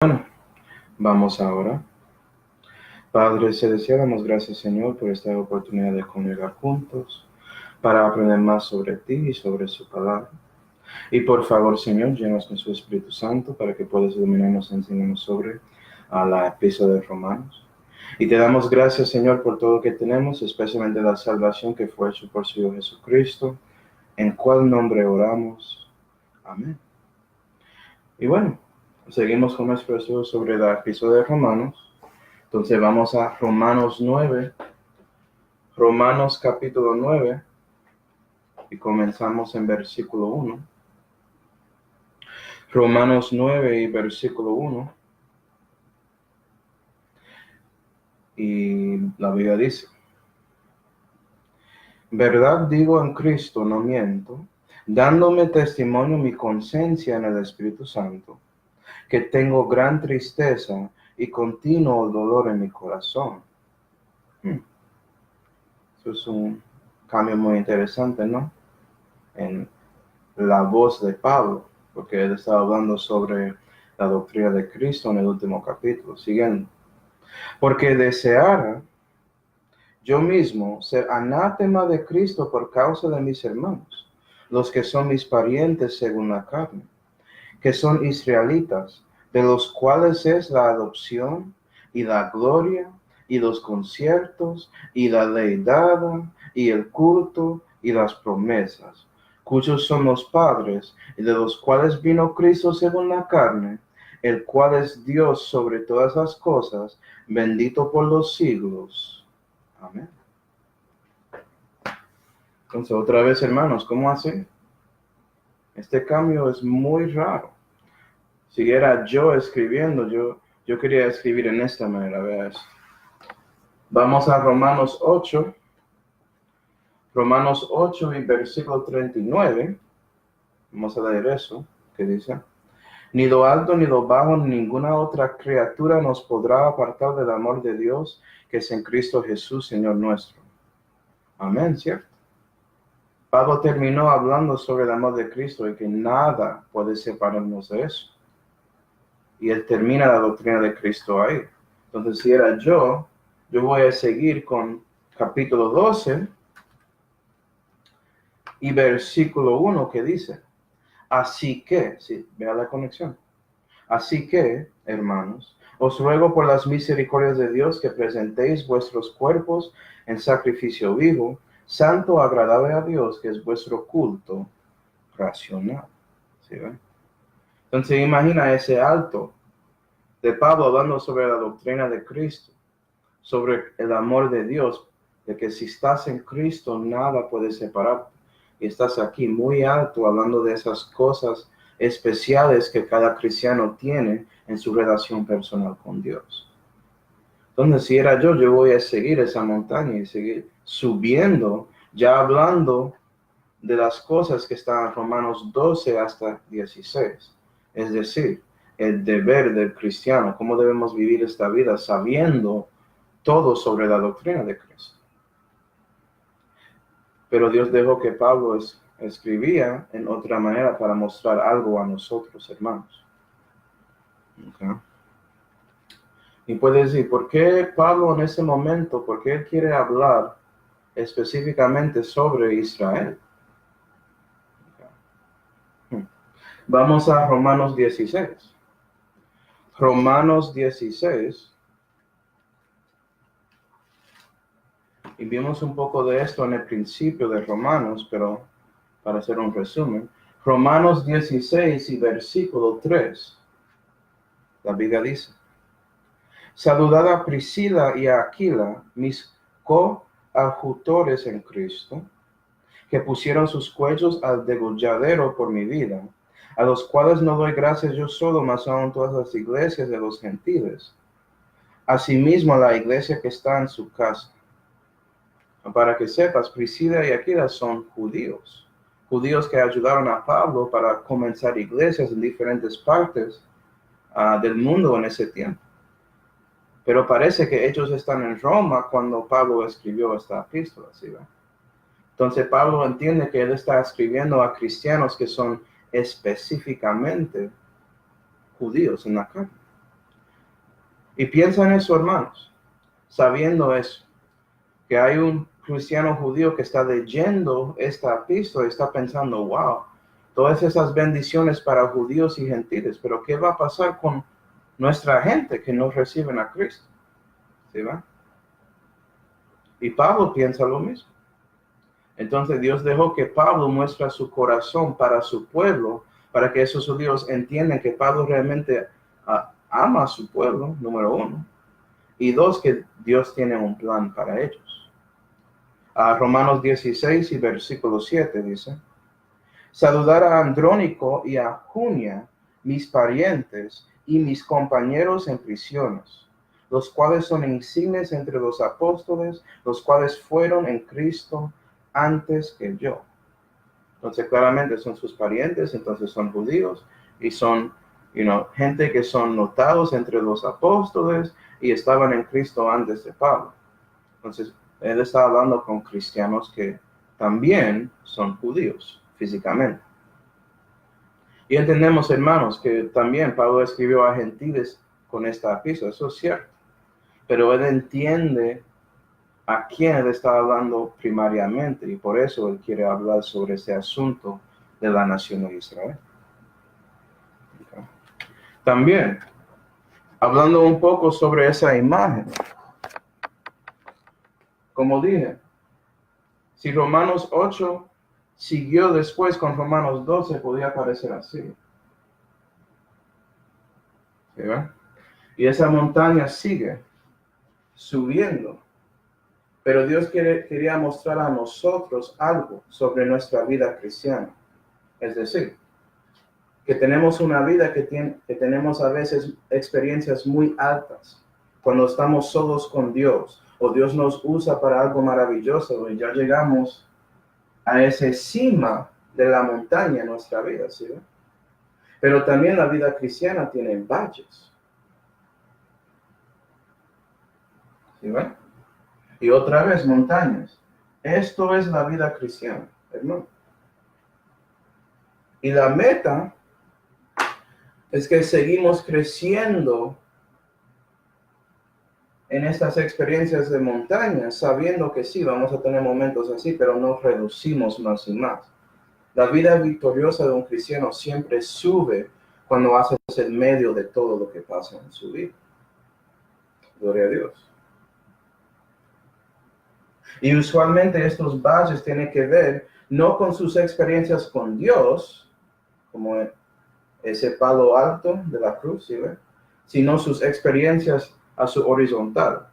Bueno, vamos ahora. Padre Celestial, damos gracias, Señor, por esta oportunidad de congregar juntos para aprender más sobre ti y sobre su palabra. Y por favor, Señor, llenos con su Espíritu Santo para que puedas iluminarnos y enseñarnos sobre la epístola de Romanos. Y te damos gracias, Señor, por todo lo que tenemos, especialmente la salvación que fue hecho por su Hijo Jesucristo, en cual nombre oramos. Amén. Y bueno, seguimos con nuestro estudio sobre la epístola de Romanos. Entonces vamos a Romanos 9, Romanos capítulo 9, y comenzamos en versículo 1. Romanos 9 y versículo 1. Y la Biblia dice: verdad digo en Cristo, no miento, dándome testimonio mi conciencia en el Espíritu Santo, que tengo gran tristeza y continuo dolor en mi corazón. Eso es un cambio muy interesante, ¿no? En la voz de Pablo, porque él estaba hablando sobre la doctrina de Cristo en el último capítulo. Siguiendo: porque deseara yo mismo ser anátema de Cristo por causa de mis hermanos, los que son mis parientes según la carne, que son israelitas, de los cuales es la adopción y la gloria y los conciertos y la ley dada y el culto y las promesas, cuyos son los padres, y de los cuales vino Cristo según la carne, el cual es Dios sobre todas las cosas, bendito por los siglos. Amén. Entonces, otra vez, hermanos, ¿cómo así? Este cambio es muy raro. Si era yo escribiendo, yo quería escribir en esta manera, veas. Vamos a Romanos 8. Romanos 8 y versículo 39. Vamos a leer eso, que dice: ni lo alto, ni lo bajo, ni ninguna otra criatura nos podrá apartar del amor de Dios, que es en Cristo Jesús, Señor nuestro. Amén, ¿cierto? Pablo terminó hablando sobre el amor de Cristo y que nada puede separarnos de eso. Y él termina la doctrina de Cristo ahí. Entonces, si era yo voy a seguir con capítulo 12 y versículo 1, que dice: así que, sí, vea la conexión. Así que, hermanos, os ruego por las misericordias de Dios que presentéis vuestros cuerpos en sacrificio vivo, santo, agradable a Dios, que es vuestro culto racional. ¿Sí ven? Entonces imagina ese alto de Pablo hablando sobre la doctrina de Cristo, sobre el amor de Dios, de que si estás en Cristo nada puede separarte. Y estás aquí muy alto hablando de esas cosas especiales que cada cristiano tiene en su relación personal con Dios. Entonces, si era yo voy a seguir esa montaña y seguir subiendo, ya hablando de las cosas que están en Romanos 12 hasta 16. Es decir, el deber del cristiano, cómo debemos vivir esta vida sabiendo todo sobre la doctrina de Cristo. Pero Dios dejó que Pablo escribía en otra manera para mostrar algo a nosotros, hermanos. Okay. Y puedes decir, ¿por qué Pablo en ese momento, por qué él quiere hablar específicamente sobre Israel? Okay. Vamos a Romanos 16. Romanos 16. Y vimos un poco de esto en el principio de Romanos, pero para hacer un resumen, Romanos 16 y versículo 3, la Biblia dice: saludad a Priscila y a Aquila, mis coadjutores en Cristo, que pusieron sus cuellos al degolladero por mi vida, a los cuales no doy gracias yo solo, mas aún todas las iglesias de los gentiles, asimismo a la iglesia que está en su casa. Para que sepas, Priscila y Aquila son judíos que ayudaron a Pablo para comenzar iglesias en diferentes partes del mundo en ese tiempo. Pero parece que ellos están en Roma cuando Pablo escribió esta epístola, ¿sí? Entonces Pablo entiende que él está escribiendo a cristianos que son específicamente judíos en la carne. Y piensa en eso, hermanos, sabiendo eso, que hay un cristiano judío que está leyendo esta epístola y está pensando, wow, todas esas bendiciones para judíos y gentiles, pero ¿qué va a pasar con nuestra gente que no reciben a Cristo? ¿Sí va? Y Pablo piensa lo mismo. Entonces Dios dejó que Pablo muestre su corazón para su pueblo, para que esos judíos entiendan que Pablo realmente ama a su pueblo, número uno, y dos, que Dios tiene un plan para ellos. Romanos 16 y versículo 7 dice, saludar a Andrónico y a Junia, mis parientes y mis compañeros en prisiones, los cuales son insignes entre los apóstoles, los cuales fueron en Cristo antes que yo. Entonces, claramente son sus parientes, entonces son judíos y son, gente que son notados entre los apóstoles y estaban en Cristo antes de Pablo. Entonces, él está hablando con cristianos que también son judíos físicamente. Y entendemos, hermanos, que también Pablo escribió a gentiles con esta epístola, eso es cierto. Pero él entiende a quién él está hablando primariamente y por eso él quiere hablar sobre ese asunto de la nación de Israel. Okay. También, hablando un poco sobre esa imagen, como dije, si Romanos 8 siguió después con Romanos 12, podía parecer así. ¿Sí ven? Y esa montaña sigue subiendo. Pero Dios quería mostrar a nosotros algo sobre nuestra vida cristiana. Es decir, que tenemos una vida que tenemos a veces experiencias muy altas. Cuando estamos solos con Dios, o Dios nos usa para algo maravilloso, y ya llegamos a esa cima de la montaña en nuestra vida, ¿sí? Pero también la vida cristiana tiene valles. ¿Sí ven? Y otra vez, montañas. Esto es la vida cristiana, hermano. Y la meta es que seguimos creciendo en estas experiencias de montaña, sabiendo que sí, vamos a tener momentos así, pero no reducimos más y más. La vida victoriosa de un cristiano siempre sube cuando haces el medio de todo lo que pasa en su vida. Gloria a Dios. Y usualmente estos valles tienen que ver no con sus experiencias con Dios, como ese palo alto de la cruz, ¿sí ve? Sino sus experiencias a su horizontal,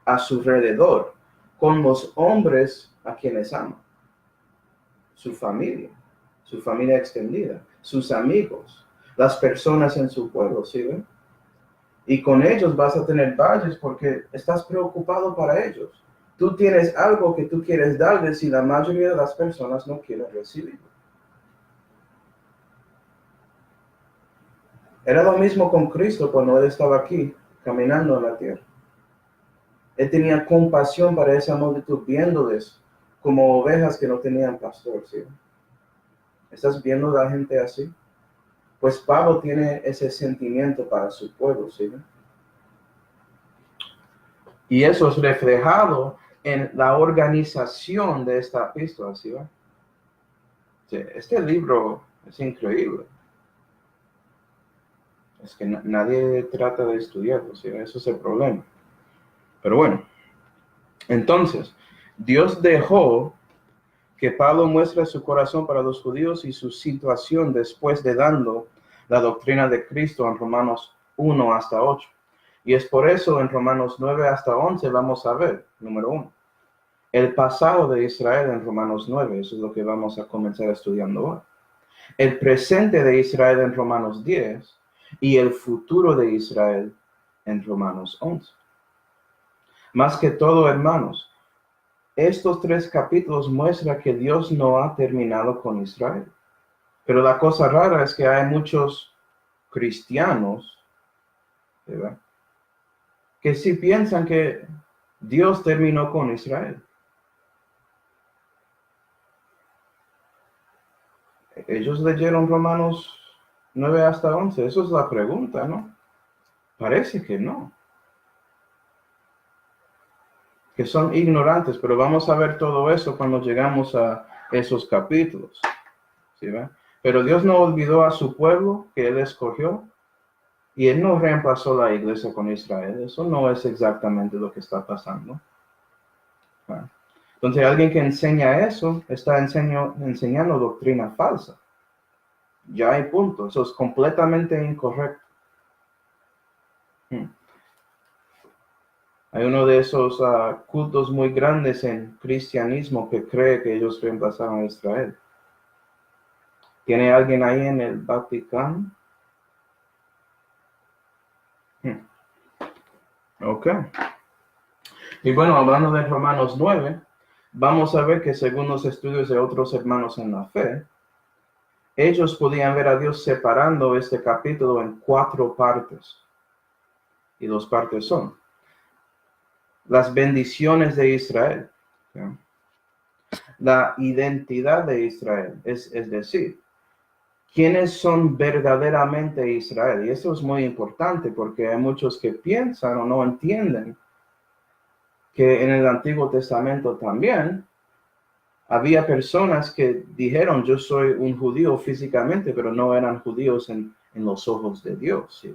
a su alrededor, con los hombres a quienes ama, su familia extendida, sus amigos, las personas en su pueblo, ¿sí ven? Y con ellos vas a tener valles porque estás preocupado para ellos. Tú tienes algo que tú quieres darles y la mayoría de las personas no quieren recibirlo. Era lo mismo con Cristo cuando Él estaba aquí, caminando en la tierra. Él tenía compasión para esa multitud, viéndoles como ovejas que no tenían pastor, ¿sí? ¿Estás viendo a la gente así? Pues Pablo tiene ese sentimiento para su pueblo, ¿sí? Y eso es reflejado en la organización de esta epístola, ¿sí? Este libro es increíble. Es que nadie trata de estudiarlo, ¿sí? Eso es el problema. Pero bueno, entonces, Dios dejó que Pablo muestre su corazón para los judíos y su situación después de dando la doctrina de Cristo en Romanos 1 hasta 8. Y es por eso en Romanos 9 hasta 11 vamos a ver, número 1, el pasado de Israel en Romanos 9, eso es lo que vamos a comenzar estudiando hoy. El presente de Israel en Romanos 10 y el futuro de Israel en Romanos 11. Más que todo, hermanos, estos 3 capítulos muestran que Dios no ha terminado con Israel. Pero la cosa rara es que hay muchos cristianos, ¿verdad?, que sí piensan que Dios terminó con Israel. Ellos leyeron Romanos 9 hasta 11. Eso es la pregunta, ¿no? Parece que no. que son ignorantes, pero vamos a ver todo eso cuando llegamos a esos capítulos. ¿Sí ve? Pero Dios no olvidó a su pueblo que Él escogió, y Él no reemplazó la iglesia con Israel. Eso no es exactamente lo que está pasando. Entonces, alguien que enseña eso está enseñando doctrina falsa. Ya hay punto. Eso es completamente incorrecto. Hay uno de esos cultos muy grandes en cristianismo que cree que ellos reemplazaron a Israel. ¿Tiene alguien ahí en el Vaticano? Ok. Y bueno, hablando de Romanos 9, vamos a ver que según los estudios de otros hermanos en la fe, ellos podían ver a Dios separando este capítulo en 4 partes. Y 2 partes son las bendiciones de Israel, ¿sí? La identidad de Israel, es decir, quiénes son verdaderamente Israel. Y eso es muy importante porque hay muchos que piensan o no entienden que en el Antiguo Testamento también había personas que dijeron, yo soy un judío físicamente, pero no eran judíos en los ojos de Dios. ¿Sí?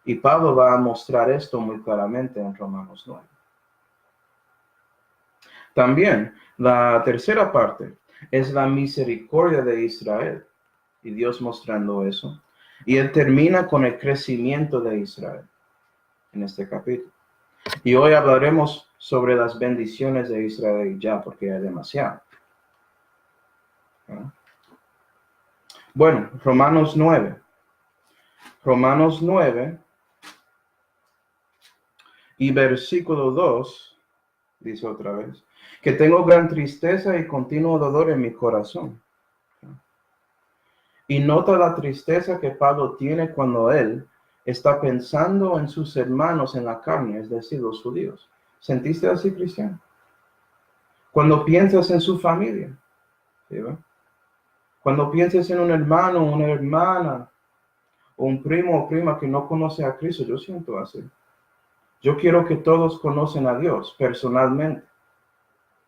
Y Pablo va a mostrar esto muy claramente en Romanos 9. También la tercera parte es la misericordia de Israel. Y Dios mostrando eso. Y él termina con el crecimiento de Israel en este capítulo. Y hoy hablaremos sobre las bendiciones de Israel ya, porque hay demasiado. Bueno, Romanos 9. Romanos 9 y versículo 2, dice otra vez, que tengo gran tristeza y continuo dolor en mi corazón. Y nota la tristeza que Pablo tiene cuando él está pensando en sus hermanos en la carne, es decir, los judíos. ¿Sentiste así, cristiano? Cuando piensas en su familia, ¿sí? Cuando piensas en un hermano, una hermana, o un primo o prima que no conoce a Cristo, yo siento así. Yo quiero que todos conocen a Dios personalmente,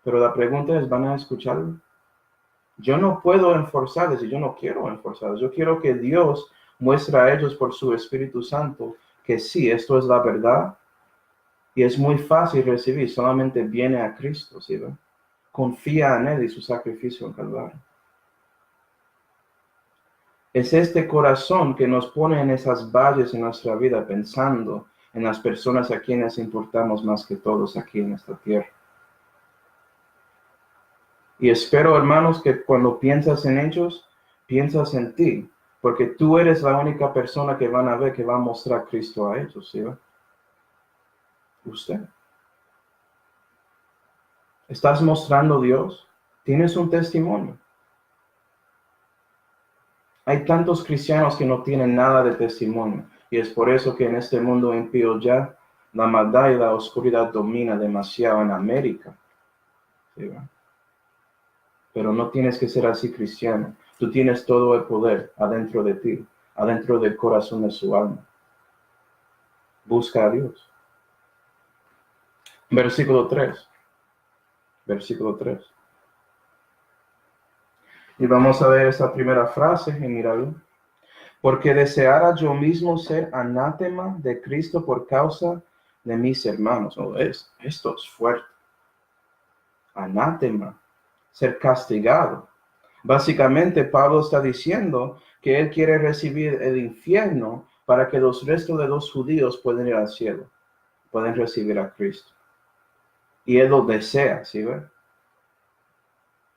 pero la pregunta es, ¿van a escucharlo? Yo no puedo enforzarles y yo no quiero enforzarles. Yo quiero que Dios muestre a ellos por su Espíritu Santo que sí, esto es la verdad y es muy fácil recibir. Solamente viene a Cristo, ¿sí? Confía en Él y su sacrificio en Calvario. Es este corazón que nos pone en esas valles en nuestra vida pensando en las personas a quienes importamos más que todos aquí en esta tierra. Y espero, hermanos, que cuando piensas en ellos, piensas en ti, porque tú eres la única persona que van a ver que va a mostrar Cristo a ellos, ¿sí? Usted. ¿Estás mostrando a Dios? ¿Tienes un testimonio? Hay tantos cristianos que no tienen nada de testimonio, y es por eso que en este mundo impío ya la maldad y la oscuridad domina demasiado en América, ¿sí? Pero no tienes que ser así, cristiano. Tú tienes todo el poder adentro de ti, adentro del corazón de su alma. Busca a Dios. Versículo 3. Versículo 3. Y vamos a ver esa primera frase en Míralo. Porque deseara yo mismo ser anátema de Cristo por causa de mis hermanos. Esto es fuerte. Anátema. Ser castigado. Básicamente, Pablo está diciendo que él quiere recibir el infierno para que los restos de los judíos puedan ir al cielo, pueden recibir a Cristo. Y él lo desea, ¿sí ves?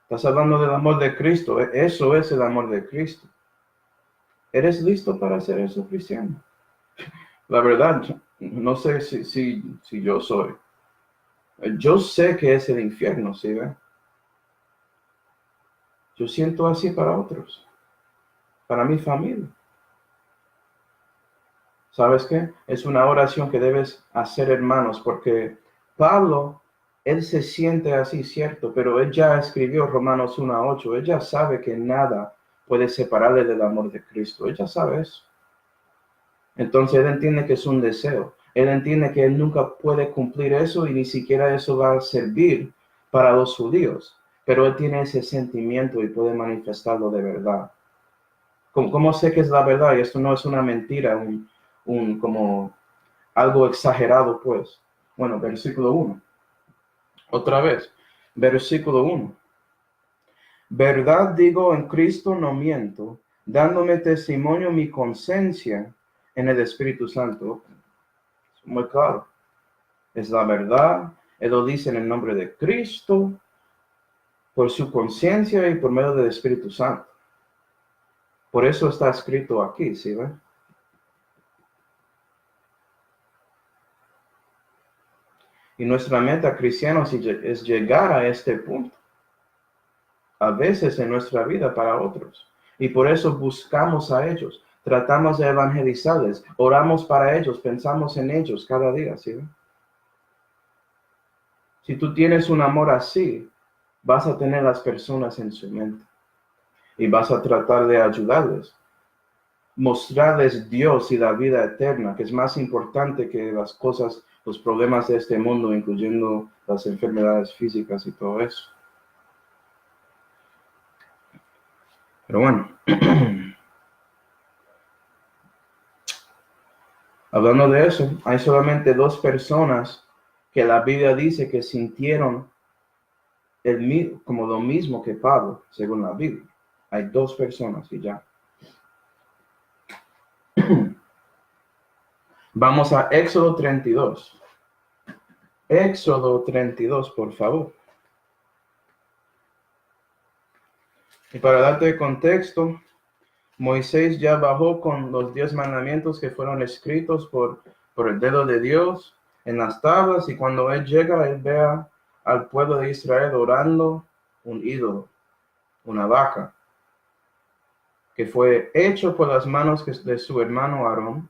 Estás hablando del amor de Cristo. Eso es el amor de Cristo. ¿Eres listo para hacer eso, cristiano? La verdad, no sé si yo soy. Yo sé que es el infierno, ¿sí ves? Yo siento así para otros, para mi familia. ¿Sabes qué? Es una oración que debes hacer, hermanos, porque Pablo, él se siente así, cierto, pero él ya escribió Romanos 1:8. Él ya sabe que nada puede separarle del amor de Cristo. Él ya sabe eso. Entonces él entiende que es un deseo. él entiende que él nunca puede cumplir eso y ni siquiera eso va a servir para los judíos. Pero él tiene ese sentimiento y puede manifestarlo de verdad. ¿Cómo sé que es la verdad? Y esto no es una mentira, como algo exagerado, pues. Bueno, versículo 1. Otra vez, versículo 1. Verdad digo en Cristo no miento, dándome testimonio mi conciencia en el Espíritu Santo. Es muy claro. Es la verdad. Él lo dice en el nombre de Cristo, por su conciencia y por medio del Espíritu Santo. Por eso está escrito aquí, ¿sí ven? Y nuestra meta, cristianos, es llegar a este punto. A veces en nuestra vida para otros. Y por eso buscamos a ellos. Tratamos de evangelizarles. Oramos para ellos. Pensamos en ellos cada día, ¿sí ven? Si tú tienes un amor así, vas a tener las personas en su mente. Y vas a tratar de ayudarles. Mostrarles Dios y la vida eterna, que es más importante que las cosas, los problemas de este mundo, incluyendo las enfermedades físicas y todo eso. Pero bueno, hablando de eso, hay solamente 2 personas que la Biblia dice que sintieron como lo mismo que Pablo, según la Biblia. Hay 2 personas y ya. Vamos a Éxodo 32. Éxodo 32, por favor. Y para darte contexto, Moisés ya bajó con los 10 mandamientos que fueron escritos por el dedo de Dios en las tablas, y cuando él llega, él ve al pueblo de Israel orando un ídolo, una vaca, que fue hecho por las manos de su hermano Aarón,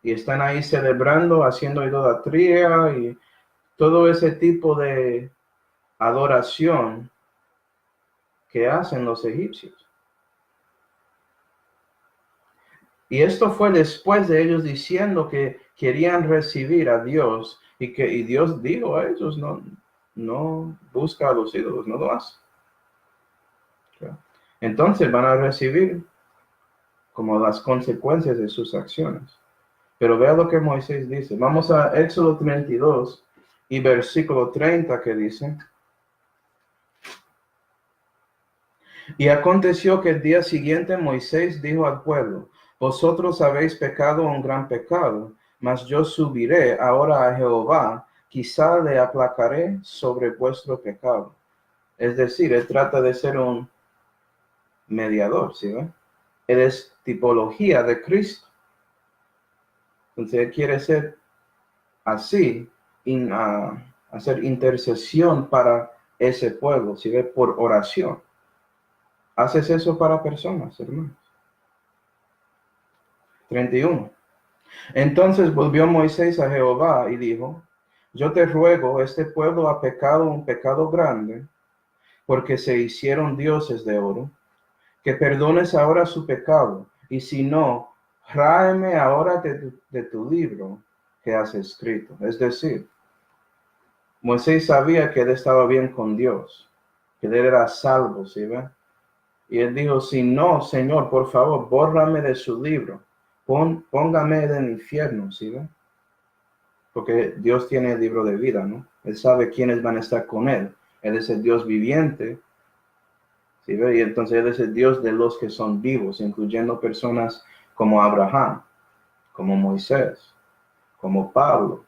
y están ahí celebrando, haciendo idolatría y todo ese tipo de adoración que hacen los egipcios. Y esto fue después de ellos diciendo que querían recibir a Dios y Dios dijo a ellos, no busca a los ídolos, no lo hace. Entonces van a recibir como las consecuencias de sus acciones. Pero vea lo que Moisés dice. Vamos a Éxodo 32 y versículo 30 que dice: Y aconteció que el día siguiente Moisés dijo al pueblo: Vosotros habéis pecado un gran pecado, mas yo subiré ahora a Jehová, quizá le aplacaré sobre vuestro pecado. Es decir, él trata de ser un mediador, ¿sí ve? Él es tipología de Cristo. Entonces él quiere ser así, hacer intercesión para ese pueblo, ¿sí ve? Por oración. Haces eso para personas, hermanos. 31. Entonces volvió Moisés a Jehová y dijo: Yo te ruego, este pueblo ha pecado un pecado grande, porque se hicieron dioses de oro, que perdones ahora su pecado, y si no, ráeme ahora de tu libro que has escrito. Es decir, Moisés sabía que él estaba bien con Dios, que él era salvo, ¿sí ve? Y él dijo: si no, Señor, por favor, bórrame de su libro. Póngame en el infierno, ¿sí ve? Porque Dios tiene el libro de vida, ¿no? Él sabe quiénes van a estar con él. Él es el Dios viviente, ¿sí ve? Y entonces él es el Dios de los que son vivos, incluyendo personas como Abraham, como Moisés, como Pablo,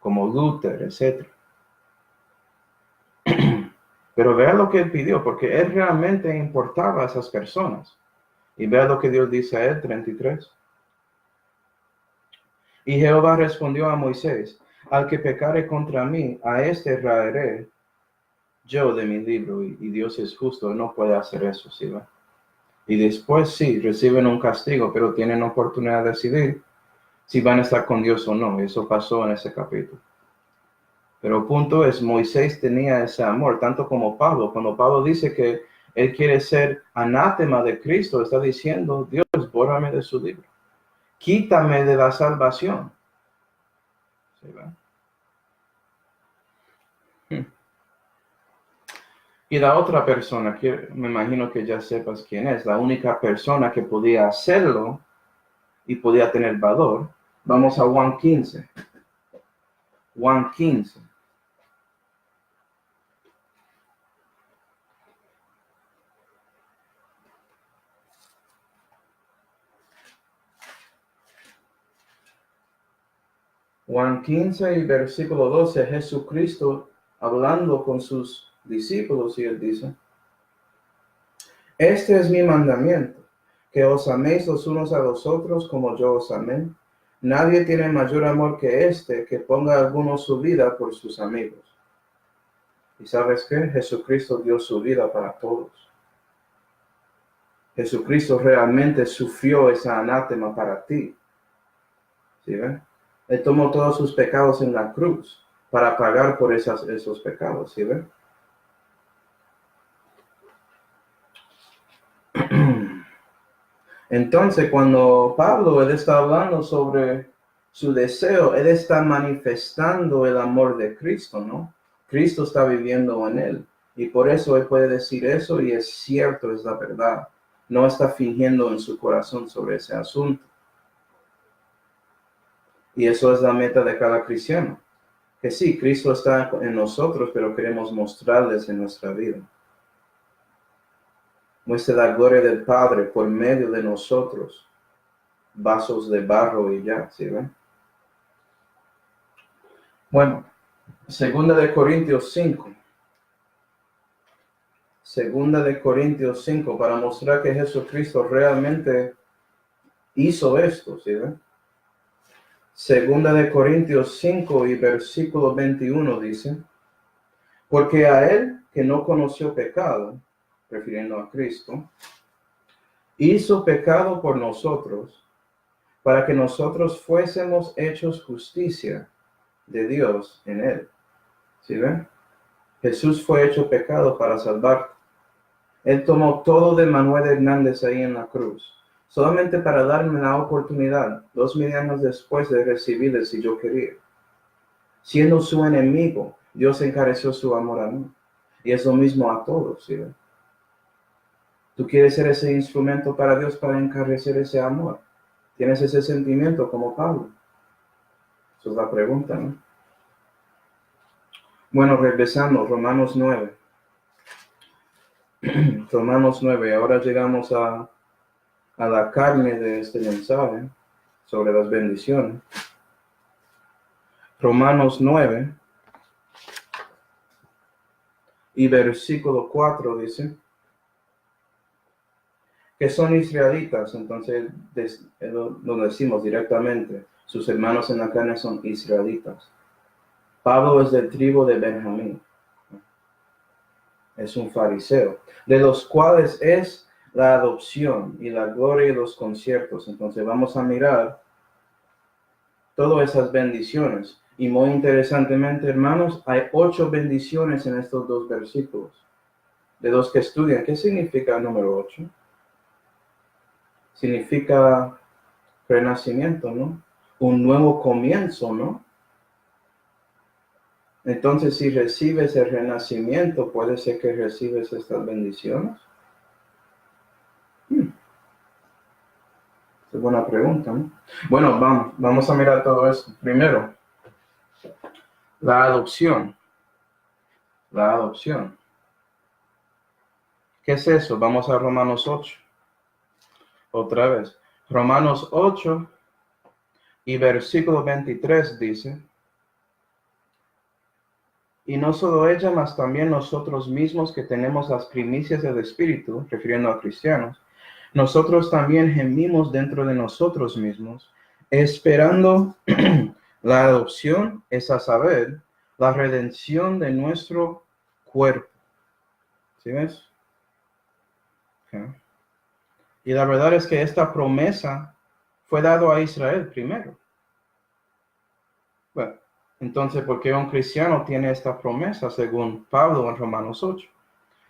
como Luther, etc. Pero vea lo que él pidió, porque él realmente importaba a esas personas. Y vea lo que Dios dice a él, 33. Y Jehová respondió a Moisés: Al que pecare contra mí, a este raeré yo de mi libro. Y Dios es justo, no puede hacer eso, ¿sí va? Y después sí, reciben un castigo, pero tienen oportunidad de decidir si van a estar con Dios o no. Eso pasó en ese capítulo. Pero el punto es, Moisés tenía ese amor, tanto como Pablo. Cuando Pablo dice que él quiere ser anátema de Cristo, está diciendo: Dios, bórrame de su libro. Quítame de la salvación. ¿Sí ven? Y la otra persona, que me imagino que ya sepas quién es, la única persona que podía hacerlo y podía tener valor. Vamos a Juan 15. Juan 15. Juan 15 y versículo 12, Jesucristo hablando con sus discípulos y él dice, este es mi mandamiento, que os améis los unos a los otros como yo os amé. Nadie tiene mayor amor que este, que ponga alguno su vida por sus amigos. ¿Y sabes qué? Jesucristo dio su vida para todos. Jesucristo realmente sufrió esa anátema para ti. ¿Sí ven? Él tomó todos sus pecados en la cruz para pagar por esos pecados. ¿Sí ven? Entonces, cuando Pablo, él está hablando sobre su deseo, él está manifestando el amor de Cristo, ¿no? Cristo está viviendo en él. Y por eso él puede decir eso y es cierto, es la verdad. No está fingiendo en su corazón sobre ese asunto. Y eso es la meta de cada cristiano. Que sí, Cristo está en nosotros, pero queremos mostrarles en nuestra vida. Muestra la gloria del Padre por medio de nosotros. Vasos de barro y ya, ¿sí ven? Bueno, Segunda de Corintios 5. Segunda de Corintios 5, para mostrar que Jesucristo realmente hizo esto, ¿sí ven? Segunda de Corintios 5 y versículo 21 dice, porque a él que no conoció pecado, refiriendo a Cristo, hizo pecado por nosotros, para que nosotros fuésemos hechos justicia de Dios en él. ¿Sí ven? Jesús fue hecho pecado para salvarte. Él tomó todo de Manuel Hernández ahí en la cruz, solamente para darme la oportunidad, 2000 años después de recibirle si yo quería. Siendo su enemigo, Dios encareció su amor a mí. Y es lo mismo a todos, ¿sí ven? ¿Tú quieres ser ese instrumento para Dios para encarecer ese amor? ¿Tienes ese sentimiento como Pablo? Esa es la pregunta, ¿no? Bueno, regresando, Romanos 9. Romanos 9, ahora llegamos a la carne de este mensaje sobre las bendiciones. Romanos 9 y versículo 4 dice que son israelitas, entonces lo decimos directamente, sus hermanos en la carne son israelitas. Pablo es del tribu de Benjamín, es un fariseo, de los cuales es la adopción y la gloria y los conciertos. Entonces vamos a mirar todas esas bendiciones. Y muy interesantemente, hermanos, hay 8 bendiciones en estos 2 versículos. De los que estudian, ¿qué significa el número 8? Significa renacimiento, ¿no? Un nuevo comienzo, ¿no? Entonces, si recibes el renacimiento, puede ser que recibes estas bendiciones. Es buena pregunta, ¿no? Bueno, vamos a mirar todo esto. Primero, la adopción. La adopción. ¿Qué es eso? Vamos a Romanos 8. Otra vez. Romanos 8 y versículo 23 dice, y no solo ella, mas también nosotros mismos que tenemos las primicias del Espíritu, refiriendo a cristianos, nosotros también gemimos dentro de nosotros mismos, esperando la adopción, es a saber, la redención de nuestro cuerpo. ¿Sí ves? Okay. Y la verdad es que esta promesa fue dada a Israel primero. Bueno, entonces, ¿por qué un cristiano tiene esta promesa según Pablo en Romanos 8?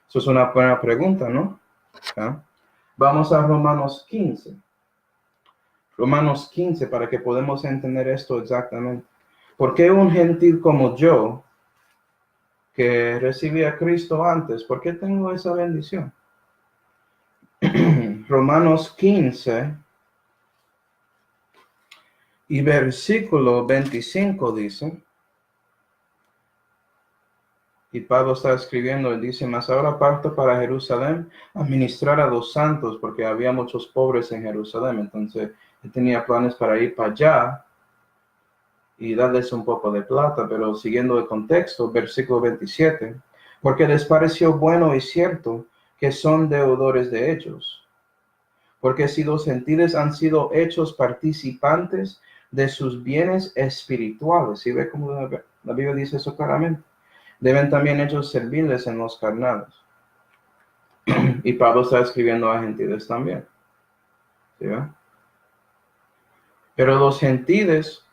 Eso es una buena pregunta, ¿no? Okay. Vamos a Romanos 15. Romanos 15, para que podamos entender esto exactamente. ¿Por qué un gentil como yo, que recibí a Cristo antes, por qué tengo esa bendición? Romanos 15 y versículo 25 dice, y Pablo está escribiendo y dice, mas ahora parto para Jerusalén a ministrar a los santos, porque había muchos pobres en Jerusalén. Entonces él tenía planes para ir para allá y darles un poco de plata, pero siguiendo el contexto, versículo 27, porque les pareció bueno y cierto que son deudores de ellos, porque si los gentiles han sido hechos participantes de sus bienes espirituales, ¿sí ve cómo la Biblia dice eso claramente? Deben también ellos servirles en los carnales. Y Pablo está escribiendo a gentiles también. ¿Sí ve? Pero los gentiles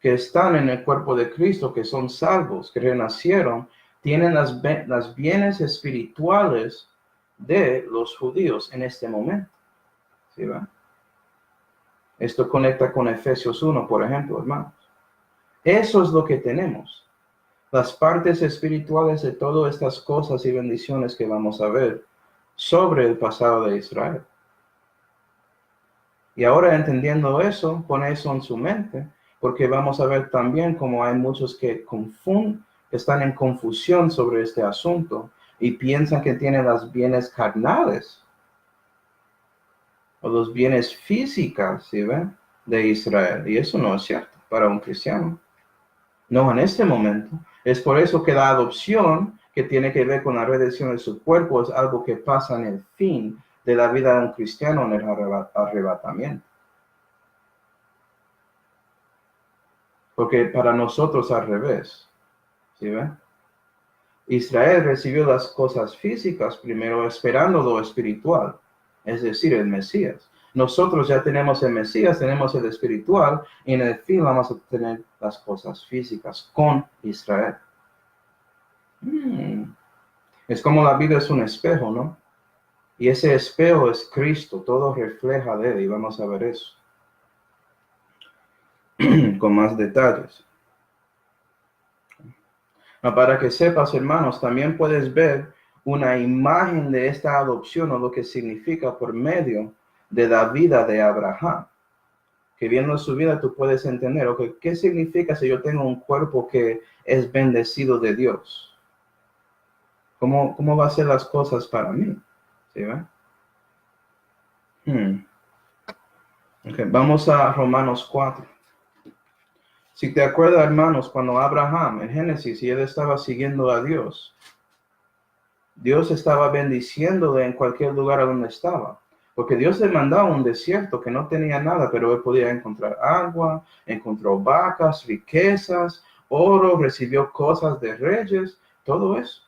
que están en el cuerpo de Cristo, que son salvos, que renacieron, tienen las bienes espirituales de los judíos en este momento. ¿Sí ve? Esto conecta con Efesios 1, por ejemplo, hermanos. Eso es lo que tenemos. Las partes espirituales de todas estas cosas y bendiciones que vamos a ver sobre el pasado de Israel. Y ahora entendiendo eso, pone eso en su mente, porque vamos a ver también cómo hay muchos que están en confusión sobre este asunto y piensan que tienen los bienes carnales o los bienes físicos, ¿sí ven? De Israel. Y eso no es cierto para un cristiano. No en este momento. Es por eso que la adopción, que tiene que ver con la redención de su cuerpo, es algo que pasa en el fin de la vida de un cristiano en el arrebatamiento. Porque para nosotros al revés. ¿Sí ven? Israel recibió las cosas físicas primero esperando lo espiritual, es decir, el Mesías. Nosotros ya tenemos el Mesías, tenemos el espiritual, y en el fin vamos a tener las cosas físicas con Israel. Es como la vida es un espejo, ¿no? Y ese espejo es Cristo, todo refleja de él, y vamos a ver eso con más detalles. Para que sepas, hermanos, también puedes ver una imagen de esta adopción o lo que significa por medio de la vida de Abraham. Que viendo su vida tú puedes entender, okay, ¿qué significa si yo tengo un cuerpo que es bendecido de Dios? ¿Cómo va a ser las cosas para mí? ¿Sí, Okay, vamos a Romanos 4. Si te acuerdas, hermanos, cuando Abraham en Génesis y él estaba siguiendo a Dios, Dios estaba bendiciéndole en cualquier lugar a donde estaba. Porque Dios le mandaba un desierto que no tenía nada, pero él podía encontrar agua, encontró vacas, riquezas, oro, recibió cosas de reyes, todo eso.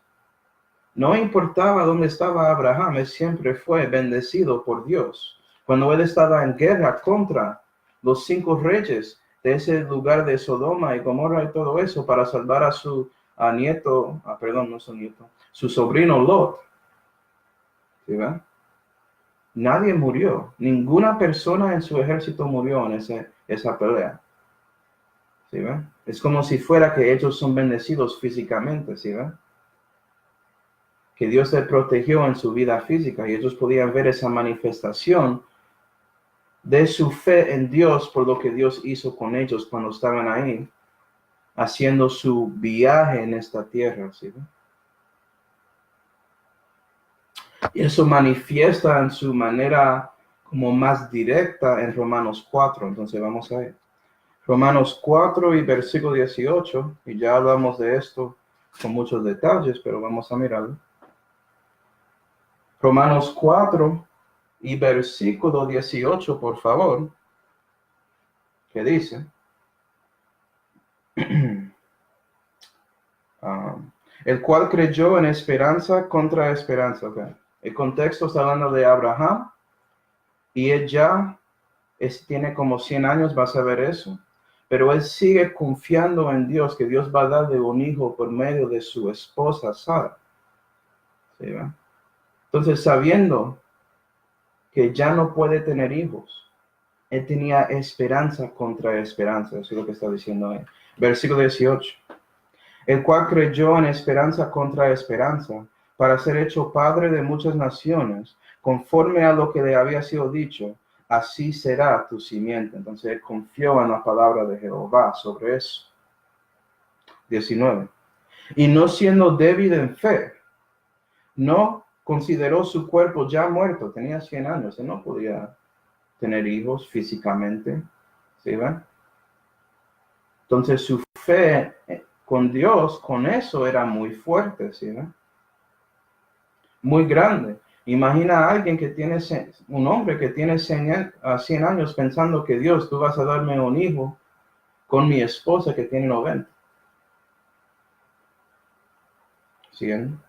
No importaba dónde estaba Abraham, él siempre fue bendecido por Dios. Cuando él estaba en guerra contra los 5 reyes de ese lugar de Sodoma y Gomorra y todo eso para salvar a su su sobrino Lot. ¿Sí ven? Nadie murió. Ninguna persona en su ejército murió en esa pelea. ¿Sí ven? Es como si fuera que ellos son bendecidos físicamente, ¿sí ven? Que Dios les protegió en su vida física y ellos podían ver esa manifestación de su fe en Dios por lo que Dios hizo con ellos cuando estaban ahí, haciendo su viaje en esta tierra, ¿sí ven? Y eso manifiesta en su manera como más directa en Romanos 4. Entonces vamos a ver. Romanos 4 y versículo 18. Y ya hablamos de esto con muchos detalles, pero vamos a mirarlo. Romanos 4 y versículo 18, por favor. ¿Qué dice? El cual creyó en esperanza contra esperanza. Okay. El contexto está hablando de Abraham. Y él ya tiene como 100 años, vas a ver eso. Pero él sigue confiando en Dios, que Dios va a darle un hijo por medio de su esposa Sara. ¿Sí, va? Entonces, sabiendo que ya no puede tener hijos, Él tenía esperanza contra esperanza. Eso es lo que está diciendo ahí. Versículo 18. El cual creyó en esperanza contra esperanza, para ser hecho padre de muchas naciones, conforme a lo que le había sido dicho, así será tu simiente. Entonces él confió en la palabra de Jehová sobre eso. 19. Y no siendo débil en fe, no consideró su cuerpo ya muerto, tenía 100 años, él no podía tener hijos físicamente, ¿sí ven? Entonces su fe con Dios, con eso era muy fuerte, ¿sí ven? Muy grande. Imagina a alguien que tiene, un hombre que tiene 100 años pensando que Dios, tú vas a darme un hijo con mi esposa que tiene 90. ¿Sí ven?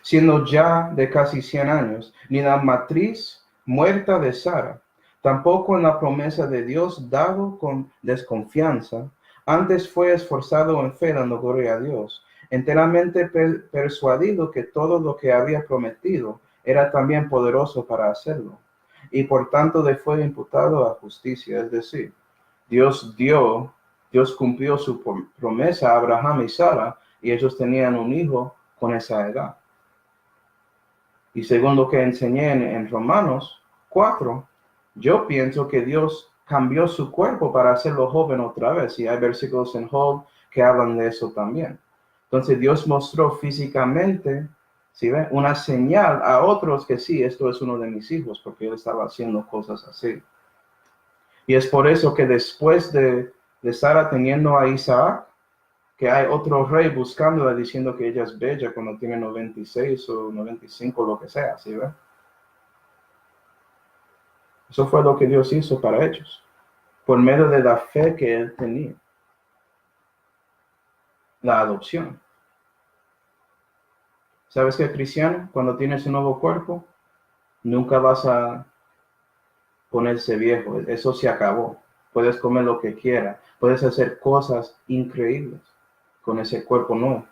Siendo ya de casi 100 años, ni la matriz muerta de Sara, tampoco en la promesa de Dios dado con desconfianza, antes fue esforzado en fe dando gloria a Dios, enteramente persuadido que todo lo que había prometido era también poderoso para hacerlo, y por tanto le fue imputado a justicia, es decir, Dios cumplió su promesa a Abraham y Sara, y ellos tenían un hijo con esa edad. Y según lo que enseñé en Romanos 4, yo pienso que Dios cambió su cuerpo para hacerlo joven otra vez. Y hay versículos en Job que hablan de eso también. Entonces Dios mostró físicamente, ¿sí ve? Una señal a otros que sí, esto es uno de mis hijos, porque él estaba haciendo cosas así. Y es por eso que después de Sara teniendo a Isaac, que hay otro rey buscándola diciendo que ella es bella cuando tiene 96 o 95, lo que sea, ¿sí ve? Eso fue lo que Dios hizo para ellos, por medio de la fe que él tenía. La adopción. ¿Sabes qué, cristiano? Cuando tienes un nuevo cuerpo, nunca vas a ponerse viejo. Eso se acabó. Puedes comer lo que quieras. Puedes hacer cosas increíbles con ese cuerpo nuevo.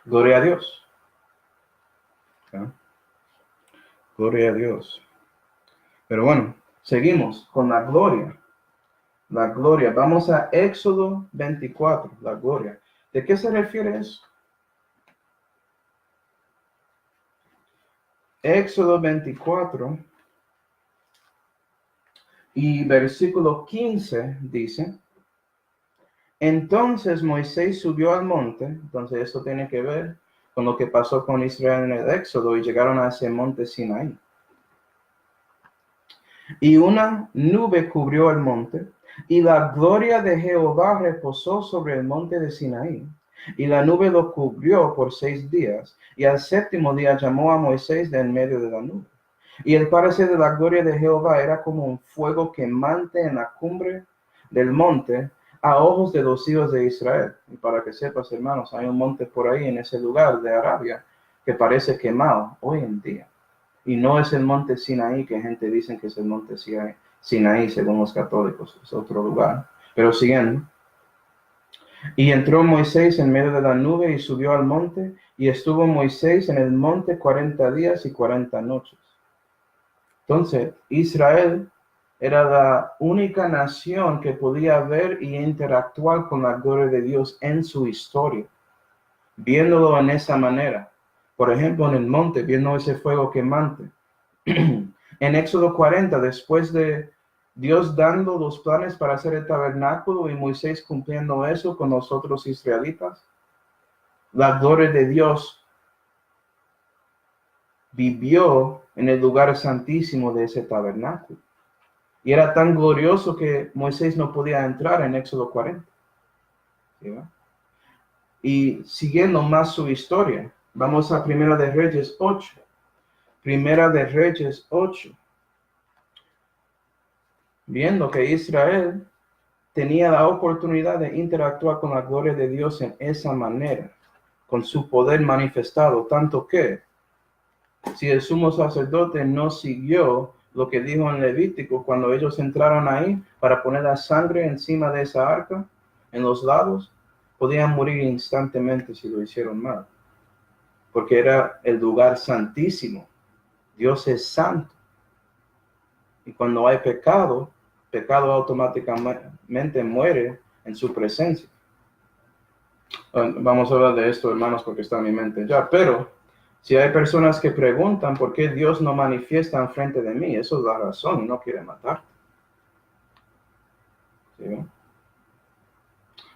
Gloria a Dios. ¿Sí? Gloria a Dios. Pero bueno, seguimos con la gloria. La gloria. Vamos a Éxodo 24, la gloria. ¿De qué se refiere eso? Éxodo 24 y versículo 15 dice, entonces Moisés subió al monte, entonces esto tiene que ver con lo que pasó con Israel en el Éxodo y llegaron a ese monte Sinaí. Y una nube cubrió el monte, y la gloria de Jehová reposó sobre el monte de Sinaí. Y la nube lo cubrió por 6 días, y al 7º día llamó a Moisés de en medio de la nube. Y el parecer de la gloria de Jehová era como un fuego quemante en la cumbre del monte a ojos de los hijos de Israel. Y para que sepas, hermanos, hay un monte por ahí en ese lugar de Arabia que parece quemado hoy en día. Y no es el monte Sinaí, que gente dice que es el monte Sinaí, según los católicos, es otro lugar. Pero siguiendo. Y entró Moisés en medio de la nube y subió al monte, y estuvo Moisés en el monte 40 días y 40 noches. Entonces, Israel era la única nación que podía ver y interactuar con la gloria de Dios en su historia, viéndolo en esa manera. Por ejemplo, en el monte, viendo ese fuego quemante. En Éxodo 40, después de Dios dando los planes para hacer el tabernáculo y Moisés cumpliendo eso con los otros israelitas, la gloria de Dios vivió en el lugar santísimo de ese tabernáculo. Y era tan glorioso que Moisés no podía entrar en Éxodo 40. ¿Sí? Y siguiendo más su historia, vamos a Primera de Reyes 8. Primera de Reyes 8. Viendo que Israel tenía la oportunidad de interactuar con la gloria de Dios en esa manera, con su poder manifestado, tanto que si el sumo sacerdote no siguió lo que dijo en Levítico cuando ellos entraron ahí para poner la sangre encima de esa arca, en los lados, podían morir instantáneamente si lo hicieron mal, porque era el lugar santísimo. Dios es santo. Y cuando hay pecado, pecado automáticamente muere en su presencia. Vamos a hablar de esto, hermanos, porque está en mi mente ya. Pero si hay personas que preguntan por qué Dios no manifiesta enfrente de mí, eso es la razón, no quiere matarte. ¿Sí?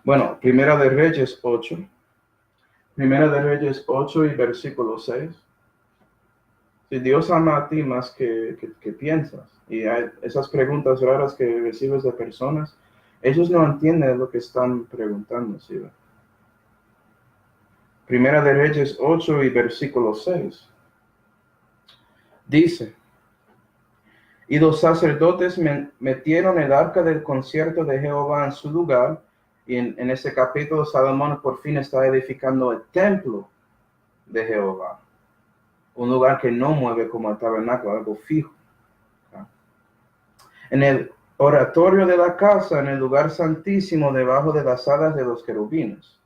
Bueno, Primera de Reyes 8. Primera de Reyes 8 y versículo 6. Si Dios ama a ti más que piensas, y hay esas preguntas raras que recibes de personas, ellos no entienden lo que están preguntando, ¿sí? Primera de Reyes 8 y versículo 6. Dice, y los sacerdotes metieron el arca del concierto de Jehová en su lugar, y en ese capítulo Salomón por fin está edificando el templo de Jehová, un lugar que no mueve como el tabernáculo, algo fijo. En el oratorio de la casa, en el lugar santísimo, debajo de las alas de los querubines.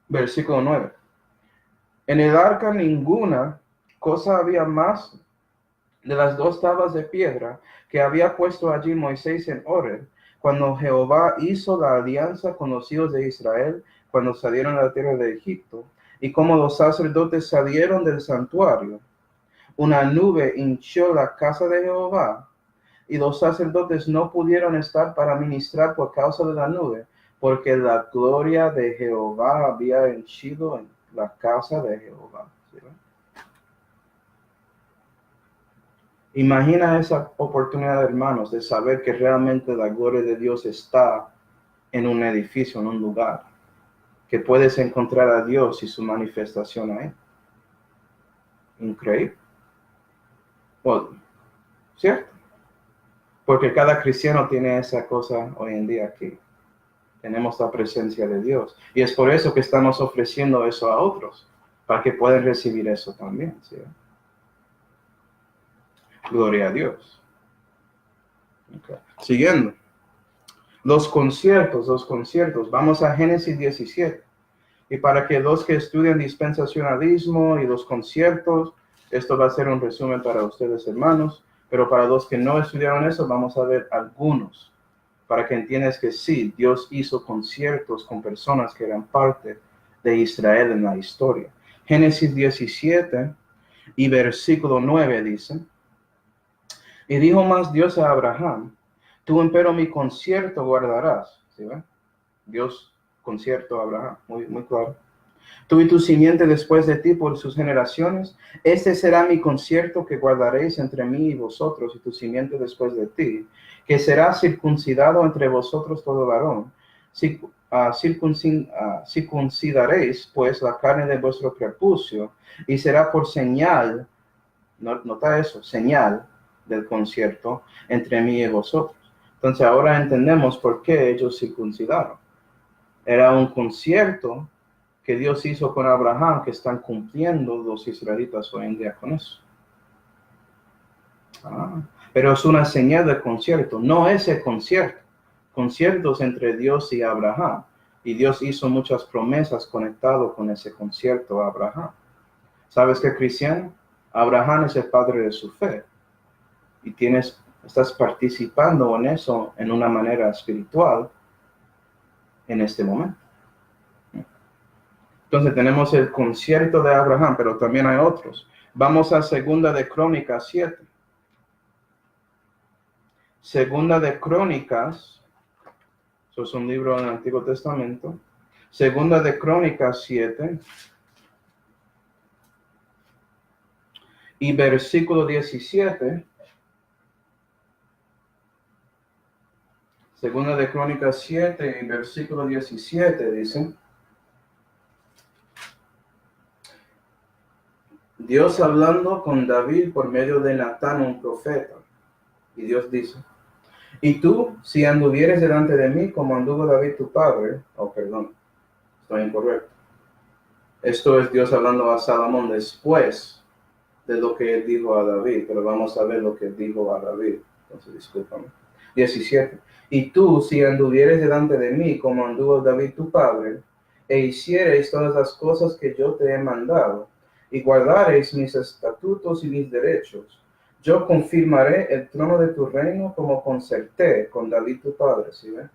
Versículo 9. En el arca ninguna cosa había más de las 2 tablas de piedra que había puesto allí Moisés en Horeb, cuando Jehová hizo la alianza con los hijos de Israel, cuando salieron a la tierra de Egipto, y como los sacerdotes salieron del santuario, una nube hinchió la casa de Jehová, y los sacerdotes no pudieron estar para ministrar por causa de la nube, porque la gloria de Jehová había henchido en la casa de Jehová. ¿Sí? Imagina esa oportunidad, hermanos, de saber que realmente la gloria de Dios está en un edificio, en un lugar, que puedes encontrar a Dios y su manifestación ahí. Increíble. Bueno, ¿cierto? Porque cada cristiano tiene esa cosa hoy en día aquí. Tenemos la presencia de Dios. Y es por eso que estamos ofreciendo eso a otros, para que puedan recibir eso también. ¿Sí? Gloria a Dios. Okay. Siguiendo. Los conciertos. Vamos a Génesis 17. Y para que los que estudian dispensacionalismo y los conciertos, esto va a ser un resumen para ustedes, hermanos. Pero para los que no estudiaron eso, vamos a ver algunos, para que entiendas que sí, Dios hizo conciertos con personas que eran parte de Israel en la historia. Génesis 17 y versículo 9 dice, y dijo más Dios a Abraham, tú empero mi concierto guardarás. ¿Sí ven? Dios concierto a Abraham, muy claro. Tú y tu simiente después de ti por sus generaciones, este será mi concierto que guardaréis entre mí y vosotros y tu simiente después de ti, que será circuncidado entre vosotros todo varón. Circuncidaréis pues la carne de vuestro prepucio y será por señal, nota eso, señal del concierto entre mí y vosotros. Entonces ahora entendemos por qué ellos circuncidaron. Era un concierto que Dios hizo con Abraham, que están cumpliendo los israelitas hoy en día con eso. Pero es una señal de concierto, no es el concierto. Conciertos entre Dios y Abraham. Y Dios hizo muchas promesas conectado con ese concierto a Abraham. ¿Sabes qué, cristiano? Abraham es el padre de su fe. Y estás participando en eso en una manera espiritual en este momento. Entonces tenemos el concierto de Abraham, pero también hay otros. Vamos a Segunda de Crónicas 7. Segunda de Crónicas, eso es un libro del Antiguo Testamento. Segunda de Crónicas 7 y versículo 17. Segunda de Crónicas 7 y versículo 17 dice, Dios hablando con David por medio de Natán, un profeta. Y Dios dice, y tú, si anduvieres delante de mí como anduvo David tu padre, estoy incorrecto. Esto es Dios hablando a Salomón después de lo que él dijo a David, pero vamos a ver lo que dijo a David. Entonces, discúlpame. 17. Y tú, si anduvieres delante de mí como anduvo David tu padre, e hiciereis todas las cosas que yo te he mandado, y guardareis mis estatutos y mis derechos, yo confirmaré el trono de tu reino como concerté con David tu padre. ¿Sí ven?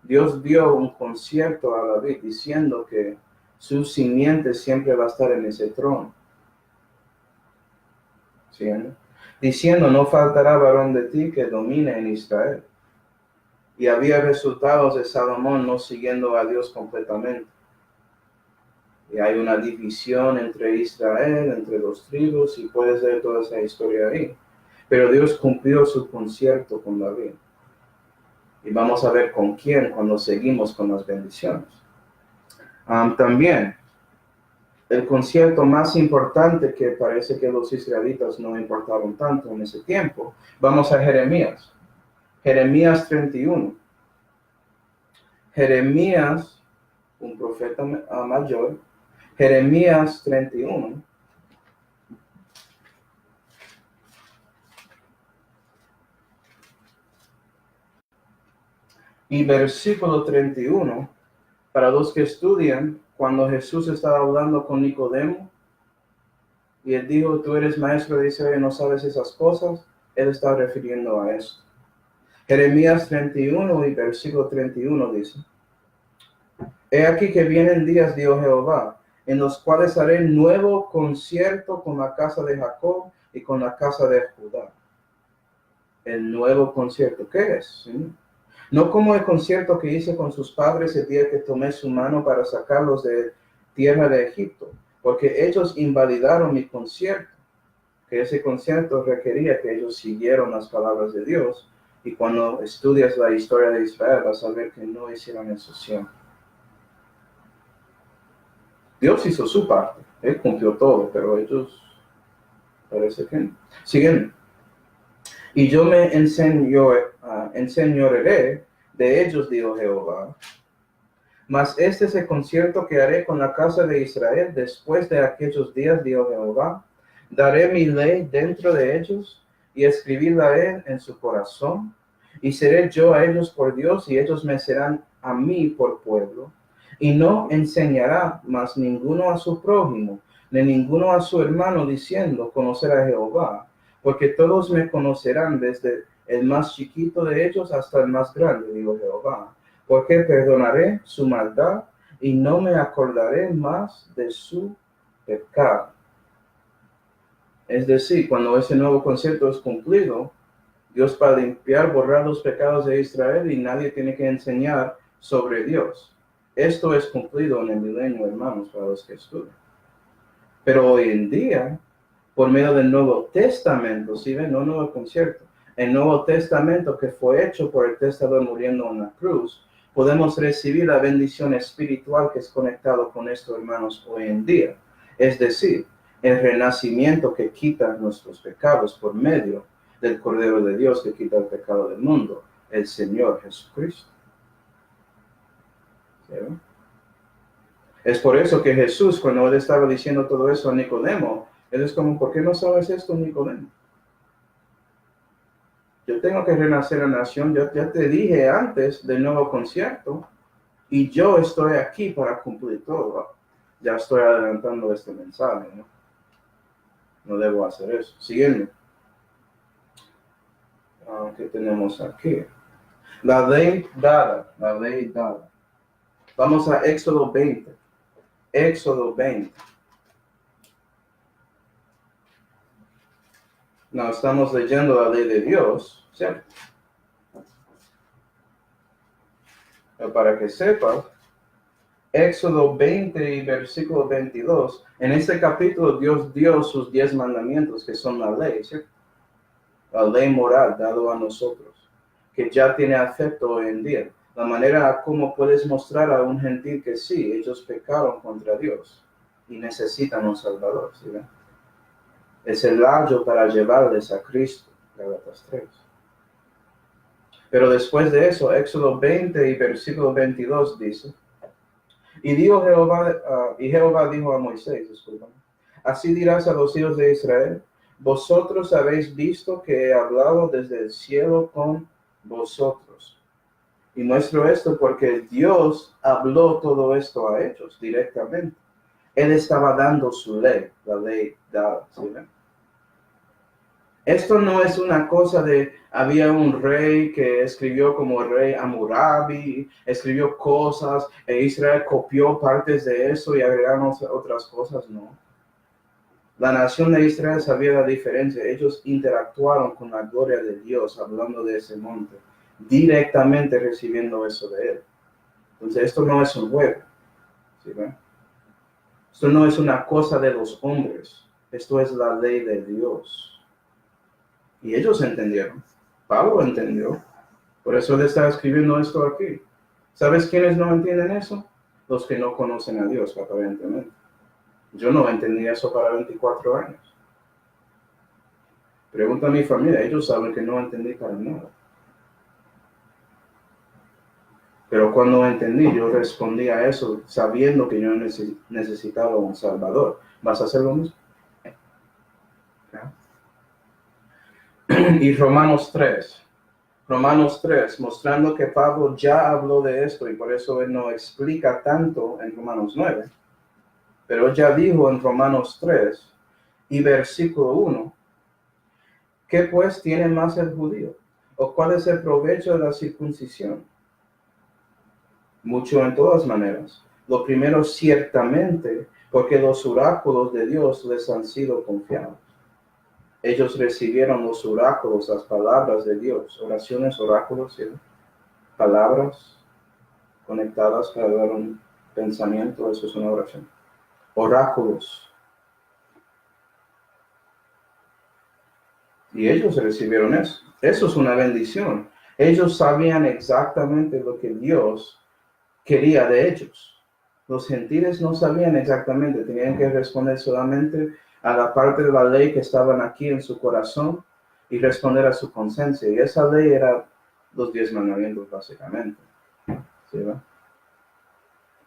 Dios dio un concierto a David diciendo que su simiente siempre va a estar en ese trono. ¿Sí ven? Diciendo, no faltará varón de ti que domine en Israel. Y había resultados de Salomón no siguiendo a Dios completamente. Y hay una división entre Israel, entre los tribus, y puedes ver toda esa historia ahí. Pero Dios cumplió su concierto con David. Y vamos a ver con quién cuando seguimos con las bendiciones. También, el concierto más importante que parece que los israelitas no importaron tanto en ese tiempo, vamos a Jeremías. Jeremías 31. Jeremías, un profeta mayor, Jeremías 31. Y versículo 31, para los que estudian, cuando Jesús estaba hablando con Nicodemo, y él dijo, tú eres maestro de Israel y no sabes esas cosas, él está refiriendo a eso. Jeremías 31 y versículo 31 dice, he aquí que vienen días, dijo Jehová, en los cuales haré nuevo concierto con la casa de Jacob y con la casa de Judá. El nuevo concierto, ¿qué es? ¿Sí? No como el concierto que hice con sus padres el día que tomé su mano para sacarlos de tierra de Egipto, porque ellos invalidaron mi concierto, que ese concierto requería que ellos siguieron las palabras de Dios, y cuando estudias la historia de Israel vas a ver que no hicieron eso siempre. Dios hizo su parte, Él cumplió todo, pero ellos parece que no. Siguiendo. Y yo me enseñorearé de ellos, dijo Jehová. Mas este es el concierto que haré con la casa de Israel después de aquellos días, dijo Jehová. Daré mi ley dentro de ellos y escribirla en su corazón. Y seré yo a ellos por Dios y ellos me serán a mí por pueblo. Y no enseñará más ninguno a su prójimo, ni ninguno a su hermano, diciendo, conocer a Jehová. Porque todos me conocerán desde el más chiquito de ellos hasta el más grande, dijo Jehová. Porque perdonaré su maldad y no me acordaré más de su pecado. Es decir, cuando ese nuevo concepto es cumplido, Dios va a limpiar, borrar los pecados de Israel y nadie tiene que enseñar sobre Dios. Esto es cumplido en el milenio, hermanos, para los que estudian. Pero hoy en día, por medio del Nuevo Testamento, ¿sí ven? No nuevo concierto. El Nuevo Testamento que fue hecho por el testador muriendo en la cruz, podemos recibir la bendición espiritual que es conectado con esto, hermanos, hoy en día. Es decir, el renacimiento que quita nuestros pecados por medio del Cordero de Dios que quita el pecado del mundo, el Señor Jesucristo. ¿Sí? Es por eso que Jesús, cuando él estaba diciendo todo eso a Nicodemo, él es como, ¿por qué no sabes esto, Nicodemo? Yo tengo que renacer en la nación, yo ya te dije antes del nuevo concierto, y yo estoy aquí para cumplir todo. Ya estoy adelantando este mensaje, ¿no? No debo hacer eso. Siguiendo. ¿Qué tenemos aquí? La ley dada, la ley dada. Vamos a Éxodo 20. Éxodo 20. No, estamos leyendo la ley de Dios, ¿cierto? Pero para que sepas, Éxodo 20 y versículo 22, en este capítulo Dios dio sus 10 mandamientos, que son la ley, ¿cierto? La ley moral dado a nosotros, que ya tiene efecto hoy en día. La manera como puedes mostrar a un gentil que sí, ellos pecaron contra Dios y necesitan un Salvador, ¿sí ven? Es el layo para llevarles a Cristo, Gálatas 3. Pero después de eso, Éxodo 20 y versículo 22 dice, y Jehová dijo a Moisés, discúlpame, así dirás a los hijos de Israel, vosotros habéis visto que he hablado desde el cielo con vosotros. Y muestro esto porque Dios habló todo esto a ellos directamente. Él estaba dando su ley, la ley dada, ¿sí ven? Esto no es una cosa de, había un rey que escribió como rey Hammurabi, escribió cosas, e Israel copió partes de eso y agregaron otras cosas, no. La nación de Israel sabía la diferencia, ellos interactuaron con la gloria de Dios hablando de ese monte, directamente recibiendo eso de él. Entonces esto no es un juego, ¿sí ven? Esto no es una cosa de los hombres, esto es la ley de Dios. Y ellos entendieron. Pablo entendió. Por eso él está escribiendo esto aquí. ¿Sabes quiénes no entienden eso? Los que no conocen a Dios, aparentemente. Yo no entendí eso para 24 años. Pregunta a mi familia, ellos saben que no entendí para nada. Pero cuando entendí, yo respondí a eso sabiendo que yo necesitaba un Salvador. ¿Vas a hacer lo mismo? Y Romanos 3, mostrando que Pablo ya habló de esto y por eso él no explica tanto en Romanos 9, pero ya dijo en Romanos 3 y versículo 1, ¿qué pues tiene más el judío? ¿O cuál es el provecho de la circuncisión? Mucho en todas maneras. Lo primero ciertamente, porque los oráculos de Dios les han sido confiados. Ellos recibieron los oráculos, las palabras de Dios, oraciones, oráculos, ¿sí? Palabras conectadas para dar un pensamiento, eso es una oración. Oráculos. Y ellos recibieron eso. Eso es una bendición. Ellos sabían exactamente lo que Dios quería de ellos. Los gentiles no sabían exactamente, tenían que responder solamente a la parte de la ley que estaban aquí en su corazón y responder a su conciencia. Y esa ley era los 10 mandamientos, básicamente. ¿Sí, va?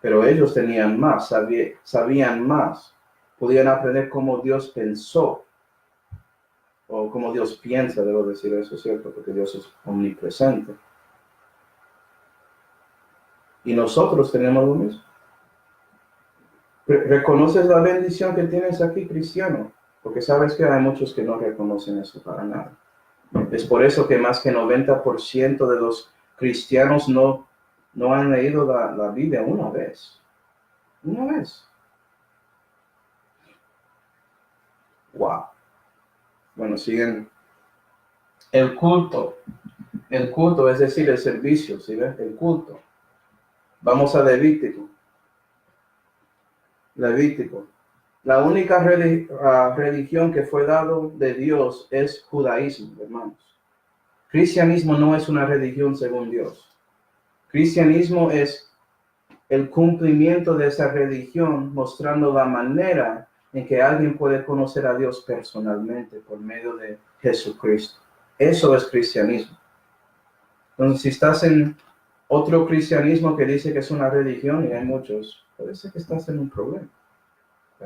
Pero ellos tenían más, sabían más. Podían aprender cómo Dios pensó, o cómo Dios piensa, debo decir eso, ¿cierto? Porque Dios es omnipresente. Y nosotros tenemos lo mismo. ¿Reconoces la bendición que tienes aquí, cristiano? Porque sabes que hay muchos que no reconocen eso para nada. Es por eso que más que 90% de los cristianos no han leído la Biblia una vez. Una vez. Wow. Bueno, siguen. El culto, es decir, el servicio, ¿sí ves? El culto. Vamos a Levítico. La única religión que fue dado de Dios es judaísmo, hermanos. Cristianismo no es una religión según Dios. Cristianismo es el cumplimiento de esa religión, mostrando la manera en que alguien puede conocer a Dios personalmente por medio de Jesucristo. Eso es cristianismo. Entonces, si estás en otro cristianismo que dice que es una religión, y hay muchos, puede ser que estás en un problema. ¿Sí?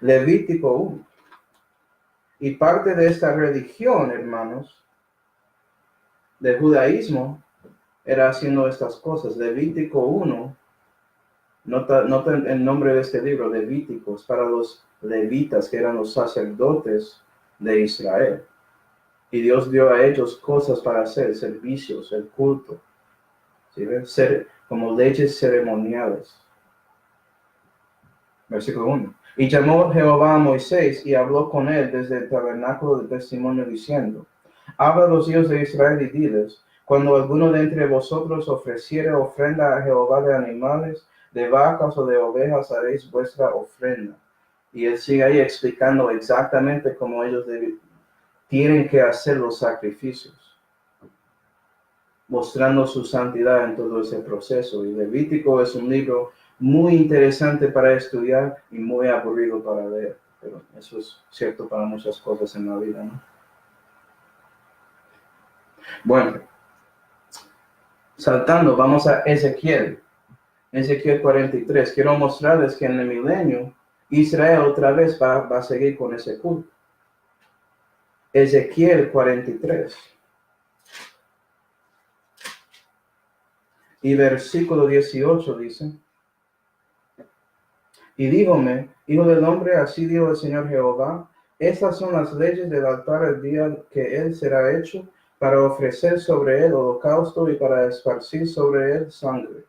Levítico 1. Y parte de esta religión, hermanos, del judaísmo, era haciendo estas cosas. Levítico 1, nota el nombre de este libro, Levíticos, para los levitas, que eran los sacerdotes de Israel. Y Dios dio a ellos cosas para hacer, servicios, el culto, ¿sí? Ser como leyes ceremoniales. Versículo 1. Y llamó Jehová a Moisés y habló con él desde el tabernáculo de testimonio diciendo, habla a los hijos de Israel y diles, cuando alguno de entre vosotros ofreciere ofrenda a Jehová de animales, de vacas o de ovejas, haréis vuestra ofrenda. Y él sigue ahí explicando exactamente cómo ellos tienen que hacer los sacrificios, mostrando su santidad en todo ese proceso. Y Levítico es un libro muy interesante para estudiar y muy aburrido para leer, pero eso es cierto para muchas cosas en la vida, ¿no? Bueno, saltando, vamos a Ezequiel 43. Quiero mostrarles que en el milenio Israel otra vez va a seguir con ese culto. Ezequiel 43. Y versículo 18 dice, y díjome, hijo del hombre, así dijo el Señor Jehová, Estas son las leyes del altar el día que él será hecho, para ofrecer sobre él holocausto y para esparcir sobre él sangre,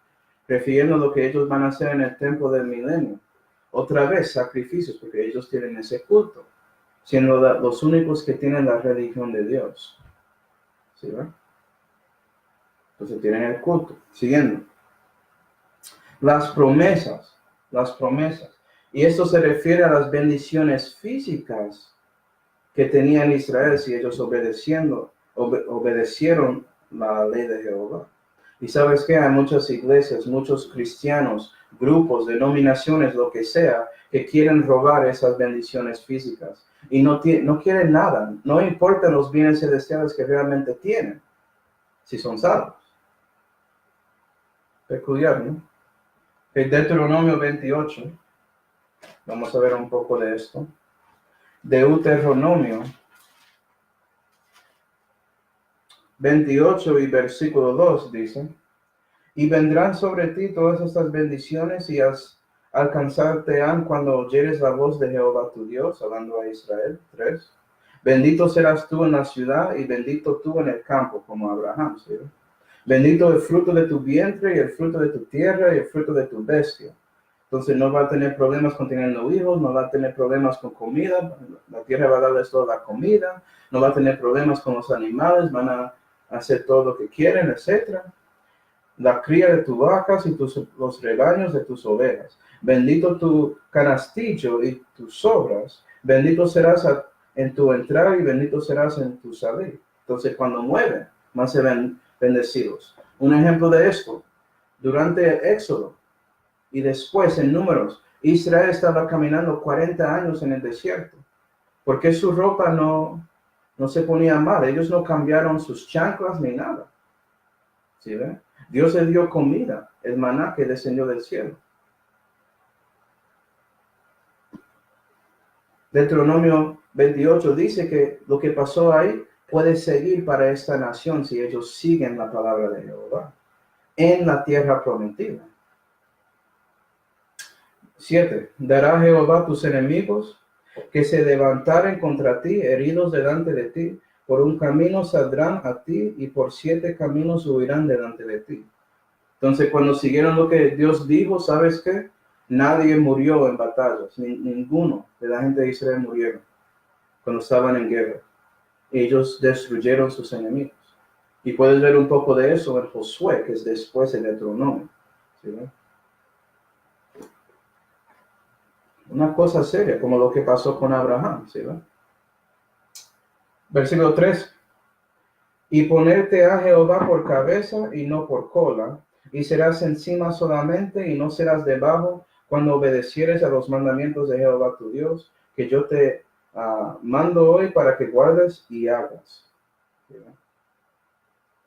refiriendo a lo que ellos van a hacer en el templo del milenio. Otra vez, sacrificios, porque ellos tienen ese culto, siendo los únicos que tienen la religión de Dios. ¿Sí, verdad? Entonces tienen el culto. Siguiendo. Las promesas. Y esto se refiere a las bendiciones físicas que tenían Israel si ellos obedecieron la ley de Jehová. Y sabes que hay muchas iglesias, muchos cristianos, grupos, denominaciones, lo que sea, que quieren robar esas bendiciones físicas. Y no quieren nada, no importan los bienes celestiales que realmente tienen, si son salvos. Peculiar, ¿no? El Deuteronomio 28, vamos a ver un poco de esto. Deuteronomio 28 y versículo 2 dice: y vendrán sobre ti todas estas bendiciones y alcanzarte han cuando oyeres la voz de Jehová tu Dios, hablando a Israel. 3. Bendito serás tú en la ciudad y bendito tú en el campo, como Abraham, ¿sí? Bendito el fruto de tu vientre y el fruto de tu tierra y el fruto de tu bestia. Entonces no va a tener problemas con teniendo hijos, no va a tener problemas con comida, la tierra va a darles toda la comida, no va a tener problemas con los animales, van a hacer todo lo que quieren, etcétera. La cría de tus vacas y los rebaños de tus ovejas. Bendito tu canastillo y tus sobras. Bendito serás en tu entrada y bendito serás en tu salir. Entonces, cuando mueven, más se ven bendecidos. Un ejemplo de esto, durante el Éxodo y después en Números, Israel estaba caminando 40 años en el desierto, porque su ropa no se ponía mal. Ellos no cambiaron sus chanclas ni nada. ¿Sí ven? Dios les dio comida, el maná que descendió del cielo. Deuteronomio 28 dice que lo que pasó ahí puede seguir para esta nación si ellos siguen la palabra de Jehová en la tierra prometida. 7. Dará Jehová a tus enemigos que se levantaren contra ti, heridos delante de ti. Por un camino saldrán a ti y por 7 caminos huirán delante de ti. Entonces, cuando siguieron lo que Dios dijo, ¿sabes qué? Nadie murió en batallas, ninguno de la gente de Israel murieron cuando estaban en guerra. Ellos destruyeron sus enemigos. Y puedes ver un poco de eso en Josué, que es después del Deuteronomio. ¿Sí? Una cosa seria, como lo que pasó con Abraham. ¿Sí? Versículo 3. Y ponerte a Jehová por cabeza y no por cola, y serás encima solamente y no serás debajo, cuando obedecieres a los mandamientos de Jehová tu Dios, que yo te mando hoy para que guardes y hagas. ¿Sí?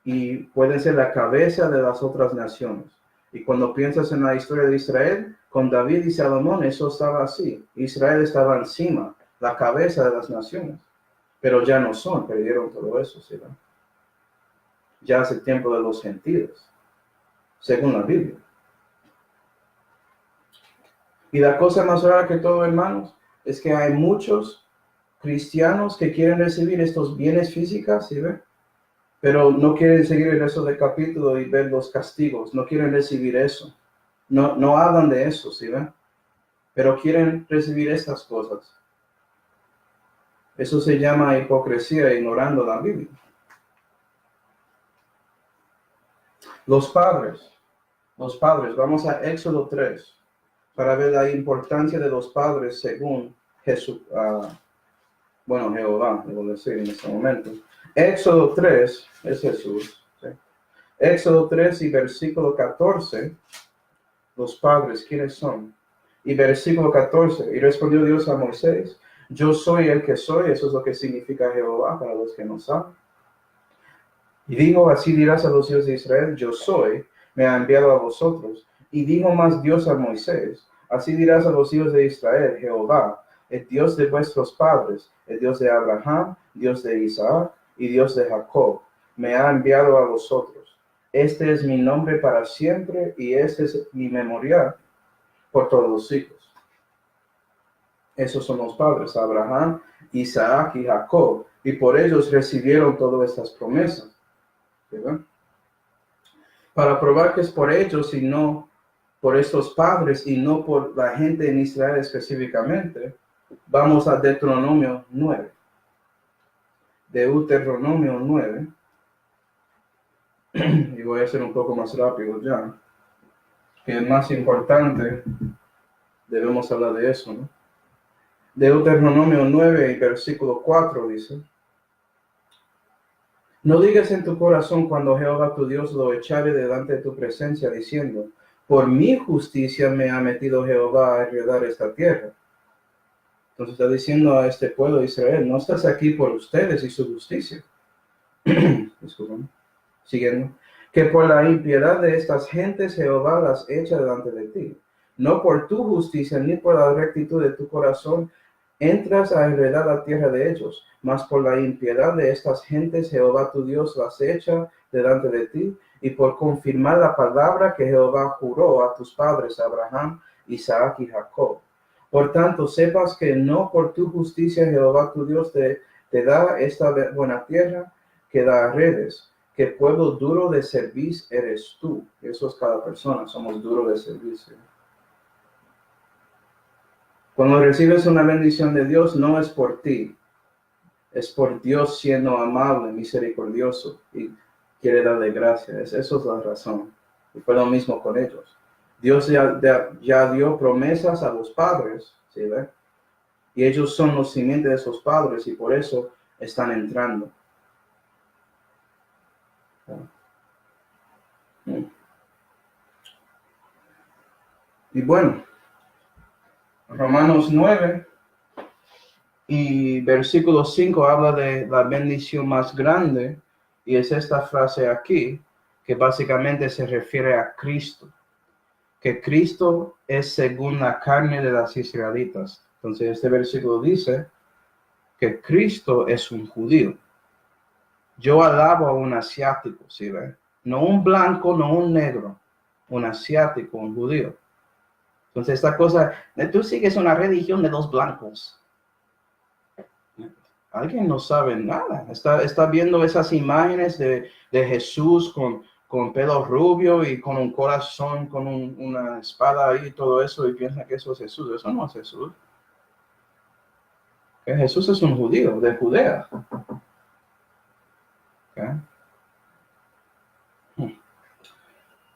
Y pueden ser la cabeza de las otras naciones. Y cuando piensas en la historia de Israel, con David y Salomón, eso estaba así. Israel estaba encima, la cabeza de las naciones. Pero ya no son, perdieron todo eso, ¿sí? Ya es el tiempo de los gentiles, según la Biblia. Y la cosa más rara que todo, hermanos, es que hay muchos cristianos que quieren recibir estos bienes físicos, ¿sí ven? Pero no quieren seguir el resto del capítulo y ver los castigos, no quieren recibir eso. No hablan de eso, ¿sí ven? Pero quieren recibir estas cosas. Eso se llama hipocresía, ignorando la Biblia. Los padres, vamos a Éxodo 3, para ver la importancia de los padres según Jehová, debo decir en este momento. Éxodo 3, es Jesús. ¿Sí? Éxodo 3 y versículo 14, los padres, ¿quiénes son? Y versículo 14, y respondió Dios a Moisés: yo soy el que soy. Eso es lo que significa Jehová para los que no saben. Y dijo: así dirás a los hijos de Israel: yo soy, me ha enviado a vosotros. Y dijo más Dios a Moisés: así dirás a los hijos de Israel: Jehová, el Dios de vuestros padres, el Dios de Abraham, Dios de Isaac y Dios de Jacob, me ha enviado a vosotros. Este es mi nombre para siempre y este es mi memorial por todos los siglos. Esos son los padres, Abraham, Isaac y Jacob. Y por ellos recibieron todas estas promesas. ¿Verdad? Para probar que es por ellos y no por estos padres y no por la gente en Israel específicamente, vamos a Deuteronomio 9. Deuteronomio 9. Y voy a hacer un poco más rápido ya. Que es más importante, debemos hablar de eso, ¿no? Deuteronomio 9 y versículo 4 dice: No digas en tu corazón cuando Jehová tu Dios lo echare delante de tu presencia, diciendo: por mi justicia me ha metido Jehová a heredar esta tierra. Entonces está diciendo a este pueblo de Israel: no estás aquí por ustedes y su justicia. Disculpen. Siguiendo. Que por la impiedad de estas gentes Jehová las echa delante de ti. No por tu justicia ni por la rectitud de tu corazón entras a heredar la tierra de ellos, mas por la impiedad de estas gentes Jehová tu Dios las echa delante de ti, y por confirmar la palabra que Jehová juró a tus padres Abraham, Isaac y Jacob. Por tanto, sepas que no por tu justicia Jehová tu Dios te da esta buena tierra que da redes, que pueblo duro de servir eres tú. Eso es cada persona, somos duros de servicio. Cuando recibes una bendición de Dios, no es por ti, es por Dios siendo amable, misericordioso y quiere darle gracias. Eso es la razón. Y fue lo mismo con ellos. Dios ya dio promesas a los padres, ¿sí ve? Y ellos son los simientes de esos padres y por eso están entrando. Y bueno, Romanos 9 y versículo 5 habla de la bendición más grande, y es esta frase aquí, que básicamente se refiere a Cristo, que Cristo es según la carne de las israelitas. Entonces este versículo dice que Cristo es un judío. Yo alabo a un asiático, ¿sí ve? No un blanco, no un negro, un asiático, un judío. Entonces esta cosa, tú sigues una religión de los blancos. Alguien no sabe nada. Está viendo esas imágenes de Jesús con pelo rubio y con un corazón, con una espada ahí y todo eso, y piensa que eso es Jesús. Eso no es Jesús. ¿Okay? Jesús es un judío de Judea. ¿Okay?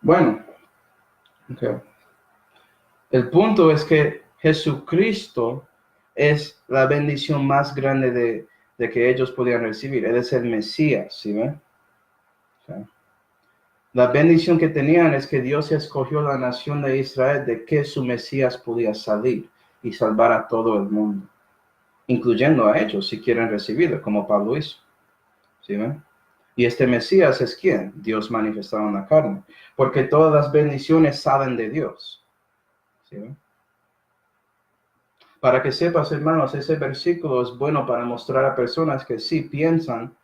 Bueno, okay. El punto es que Jesucristo es la bendición más grande de que ellos podían recibir. Él es el Mesías, ¿sí ven? Okay. La bendición que tenían es que Dios escogió la nación de Israel de que su Mesías podía salir y salvar a todo el mundo, incluyendo a ellos si quieren recibirlo, como Pablo hizo. ¿Sí ven? Y este Mesías es ¿quién? Dios manifestado en la carne, porque todas las bendiciones salen de Dios. ¿Sí ven? Para que sepas, hermanos, ese versículo es bueno para mostrar a personas que sí piensan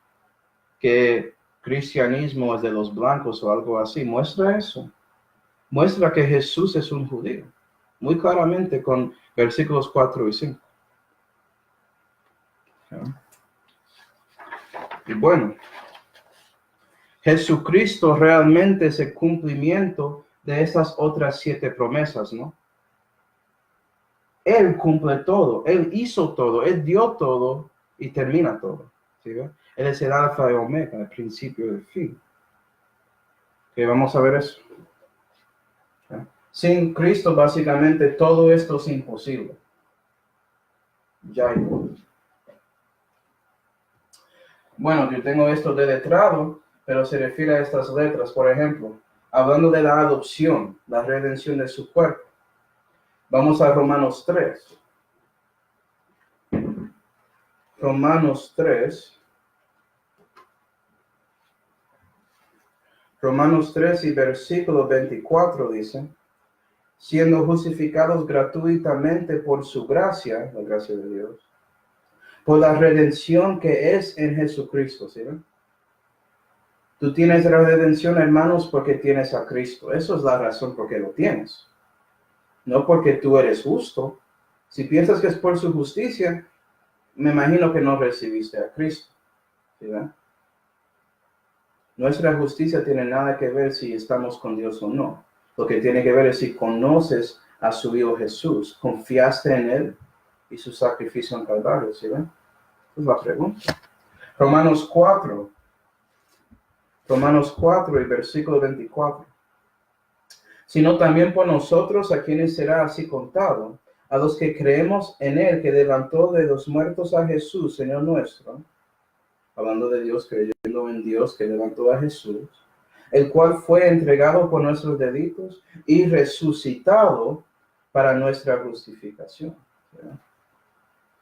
que cristianismo es de los blancos o algo así. Muestra eso. Muestra que Jesús es un judío. Muy claramente con versículos 4 y 5. Y bueno, Jesucristo realmente es el cumplimiento de esas otras 7 promesas, ¿no? Él cumple todo, Él hizo todo, Él dio todo y termina todo. ¿Sí? Él es el alfa y omega, el principio y el fin. Okay, vamos a ver eso. ¿Okay? Sin Cristo, básicamente, todo esto es imposible. Ya hay. Bueno, yo tengo esto de letrado, pero se refiere a estas letras. Por ejemplo, hablando de la adopción, la redención de su cuerpo. Vamos a Romanos 3. Romanos 3. Romanos 3 y versículo 24 dice: siendo justificados gratuitamente por su gracia, la gracia de Dios, por la redención que es en Jesucristo, ¿sí ven? Tú tienes la redención, hermanos, porque tienes a Cristo. Eso es la razón por qué lo tienes. No porque tú eres justo, Si piensas que es por su justicia, me imagino que no recibiste a Cristo. ¿Sí, ven? Nuestra justicia tiene nada que ver si estamos con Dios o no. Lo que tiene que ver es si conoces a su Hijo Jesús, confiaste en Él y su sacrificio en Calvario. ¿Sí, ven? Esa es la pregunta. Romanos 4 y versículo 24. Sino también por nosotros, a quienes será así contado, a los que creemos en Él, que levantó de los muertos a Jesús, Señor nuestro, hablando de Dios, creyendo en Dios que levantó a Jesús, el cual fue entregado por nuestros delitos y resucitado para nuestra justificación. ¿Verdad?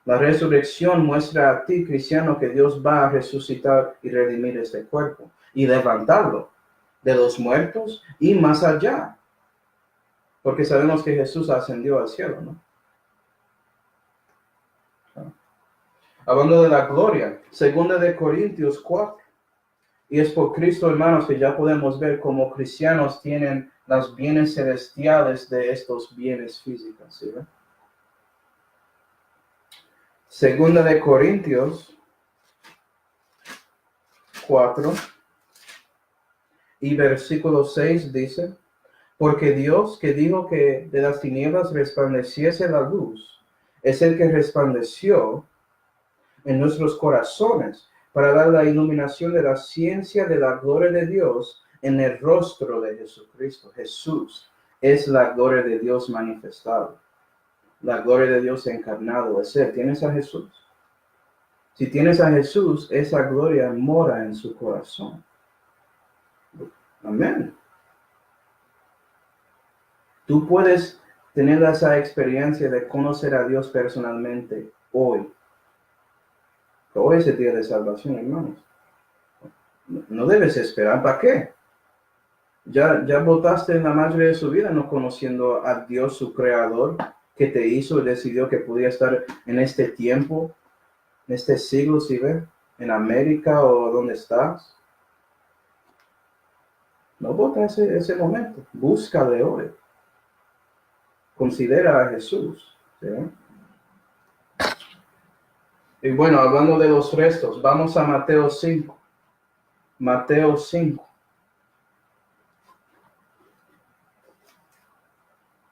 La resurrección muestra a ti, cristiano, que Dios va a resucitar y redimir este cuerpo y levantarlo de los muertos y más allá. Porque sabemos que Jesús ascendió al cielo, ¿no? Hablando de la gloria, 2 Corintios 4. Y es por Cristo, hermanos, que ya podemos ver cómo cristianos tienen los bienes celestiales de estos bienes físicos, ¿sí? 2 Corintios 4 y versículo 6 dice: porque Dios, que dijo que de las tinieblas resplandeciese la luz, es el que resplandeció en nuestros corazones para dar la iluminación de la ciencia de la gloria de Dios en el rostro de Jesucristo. Jesús es la gloria de Dios manifestada. La gloria de Dios encarnado es Él. ¿Tienes a Jesús? Si tienes a Jesús, esa gloria mora en su corazón. Amén. Tú puedes tener esa experiencia de conocer a Dios personalmente hoy. Hoy es el día de salvación, hermanos. No debes esperar. ¿Para qué? Ya votaste en la mayoría de su vida no conociendo a Dios, su creador, que te hizo y decidió que podía estar en este tiempo, en este siglo, ¿sí ve? En América o donde estás. No vota ese momento. Búscale hoy. Considera a Jesús. ¿Sí? Y bueno, hablando de los restos, vamos a Mateo 5. Mateo 5.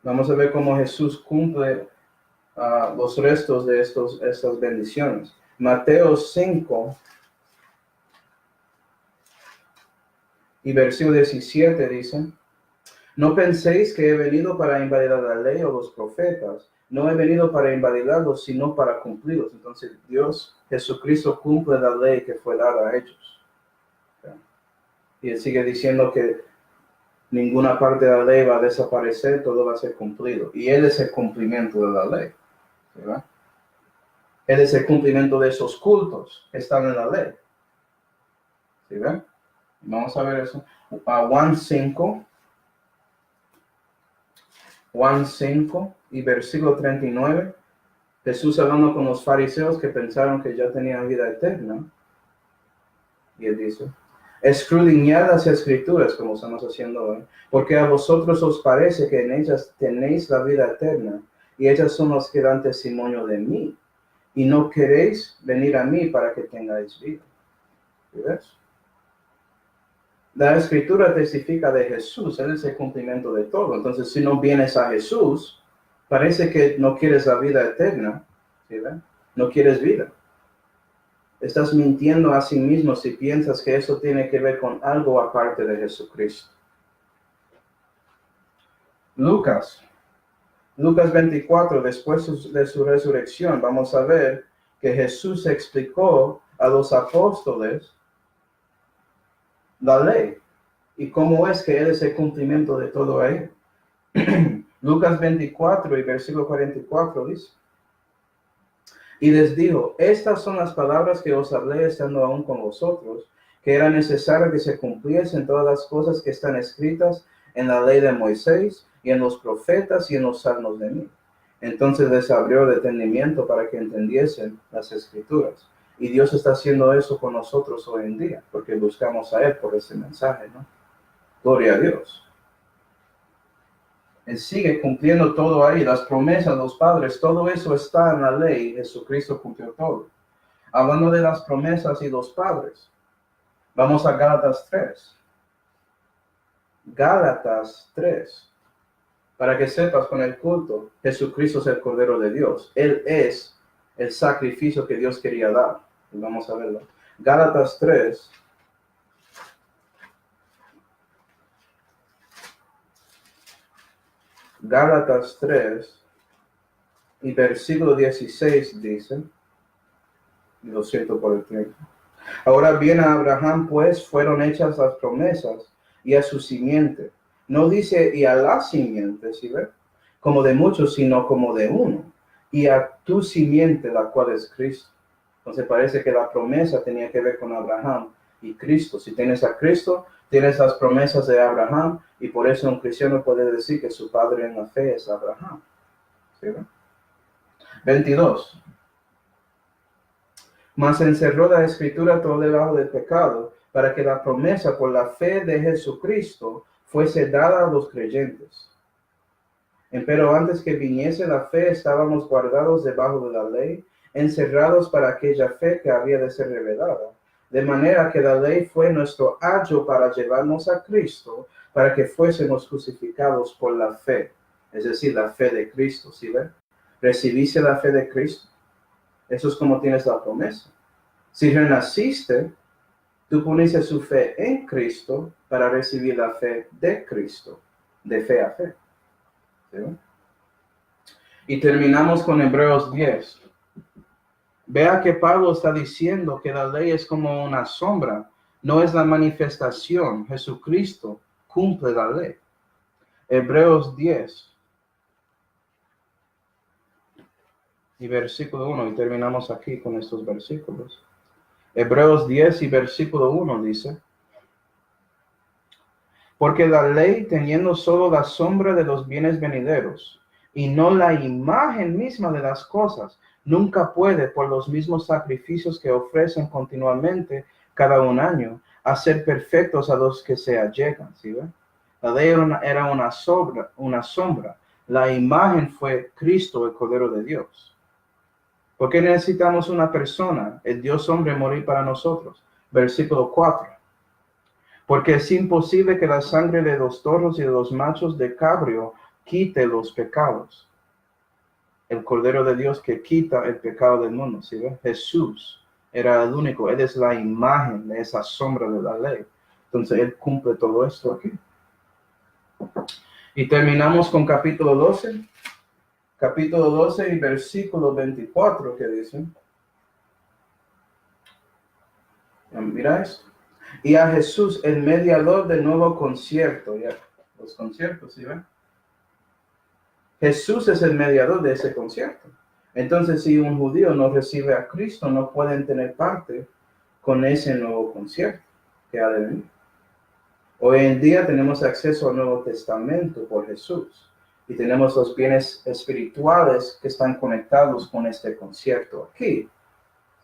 Vamos a ver cómo Jesús cumple los restos de estas bendiciones. Mateo 5 y versículo 17 dice: no penséis que he venido para invalidar la ley o los profetas. No he venido para invalidarlos, sino para cumplirlos. Entonces Dios, Jesucristo, cumple la ley que fue dada a ellos. Y él sigue diciendo que ninguna parte de la ley va a desaparecer, todo va a ser cumplido. Y Él es el cumplimiento de la ley. ¿Verdad? Él es el cumplimiento de esos cultos que están en la ley. ¿Sí ven? Vamos a ver eso. Juan 5 y versículo 39. Jesús hablando con los fariseos que pensaron que ya tenían vida eterna. Y Él dice: escudriñad las escrituras, como estamos haciendo hoy, porque a vosotros os parece que en ellas tenéis la vida eterna, y ellas son las que dan testimonio de mí, y no queréis venir a mí para que tengáis vida. ¿Ves? La escritura testifica de Jesús, Él es el cumplimiento de todo. Entonces, si no vienes a Jesús, parece que no quieres la vida eterna, ¿sí ven? No quieres vida. Estás mintiendo a sí mismo si piensas que eso tiene que ver con algo aparte de Jesucristo. Lucas 24, después de su resurrección, vamos a ver que Jesús explicó a los apóstoles la ley y cómo es que Él es el cumplimiento de todo ello. Lucas 24 y versículo 44 dice: y les dijo: estas son las palabras que os hablé estando aún con vosotros, que era necesario que se cumpliesen todas las cosas que están escritas en la ley de Moisés y en los profetas y en los salmos de mí. Entonces les abrió el entendimiento para que entendiesen las escrituras. Y Dios está haciendo eso con nosotros hoy en día, porque buscamos a Él por ese mensaje, ¿no? Gloria a Dios. Él sigue cumpliendo todo ahí, las promesas, los padres, todo eso está en la ley. Jesucristo cumplió todo. Hablando de las promesas y los padres, vamos a Gálatas 3. Gálatas 3. Para que sepas con el culto, Jesucristo es el Cordero de Dios. Él es el sacrificio que Dios quería dar. Y vamos a verlo. Gálatas 3. Gálatas 3 y versículo 16 dice, lo siento por el tiempo. Ahora bien, a Abraham pues fueron hechas las promesas y a su simiente. No dice y a la simiente, ¿sí ve? Como de muchos, sino como de uno. Y a tu simiente, la cual es Cristo. Entonces parece que la promesa tenía que ver con Abraham y Cristo. Si tienes a Cristo, tienes las promesas de Abraham, y por eso un cristiano puede decir que su padre en la fe es Abraham. ¿Sí ve? 22. Mas encerró la escritura todo debajo del pecado, para que la promesa por la fe de Jesucristo fuese dada a los creyentes. Empero antes que viniese la fe, estábamos guardados debajo de la ley, encerrados para aquella fe que había de ser revelada. De manera que la ley fue nuestro ayo para llevarnos a Cristo, para que fuésemos justificados por la fe. Es decir, la fe de Cristo, ¿sí ven? ¿Recibiste la fe de Cristo? Eso es como tienes la promesa. Si renaciste, tú pusiste su fe en Cristo para recibir la fe de Cristo, de fe a fe. ¿Sí? Y terminamos con Hebreos 10. Vea que Pablo está diciendo que la ley es como una sombra, no es la manifestación. Jesucristo cumple la ley. Hebreos 10. Y versículo 1, y terminamos aquí con estos versículos. Hebreos 10 y versículo 1 dice, porque la ley, teniendo solo la sombra de los bienes venideros, y no la imagen misma de las cosas, nunca puede, por los mismos sacrificios que ofrecen continuamente cada un año, hacer perfectos a los que se allegan. ¿Sí ve? La ley era una sombra. La imagen fue Cristo, el Cordero de Dios. ¿Por qué necesitamos una persona, el Dios hombre, morir para nosotros? Versículo 4. Porque es imposible que la sangre de los toros y de los machos de cabrio quite los pecados. El Cordero de Dios que quita el pecado del mundo. ¿Sí ve? Jesús era el único. Él es la imagen de esa sombra de la ley. Entonces Él cumple todo esto aquí. Y terminamos con capítulo 12. Capítulo 12 y versículo 24 que dice. Mira esto. Y a Jesús, el mediador del nuevo concierto. Ya, los conciertos, ¿sí ven? Jesús es el mediador de ese concierto. Entonces, si un judío no recibe a Cristo, no pueden tener parte con ese nuevo concierto que ha de venir. Hoy en día tenemos acceso al Nuevo Testamento por Jesús. Y tenemos los bienes espirituales que están conectados con este concierto aquí.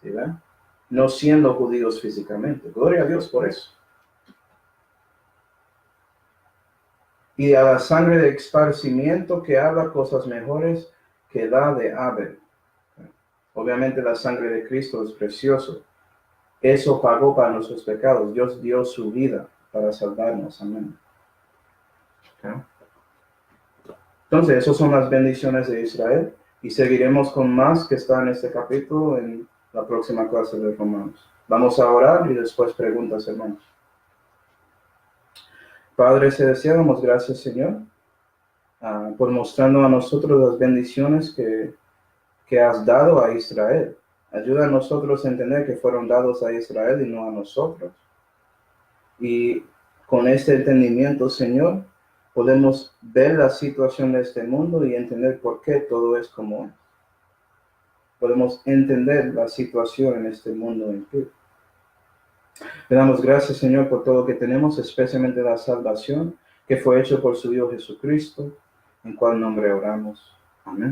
¿Sí ven? No siendo judíos físicamente. Gloria a Dios por eso. Y a la sangre de esparcimiento que habla cosas mejores que la de Abel. Obviamente la sangre de Cristo es precioso. Eso pagó para nuestros pecados. Dios dio su vida para salvarnos. Amén. ¿Okay? Entonces, esas son las bendiciones de Israel. Y seguiremos con más que está en este capítulo en la próxima clase de Romanos. Vamos a orar y después preguntas, hermanos. Padre celestial, damos gracias, Señor, por mostrando a nosotros las bendiciones que has dado a Israel. Ayuda a nosotros a entender que fueron dados a Israel y no a nosotros. Y con este entendimiento, Señor, podemos ver la situación de este mundo y entender por qué todo es como es. Podemos entender la situación en este mundo en que le damos gracias, Señor, por todo lo que tenemos, especialmente la salvación que fue hecho por su Hijo Jesucristo, en cual nombre oramos. Amén.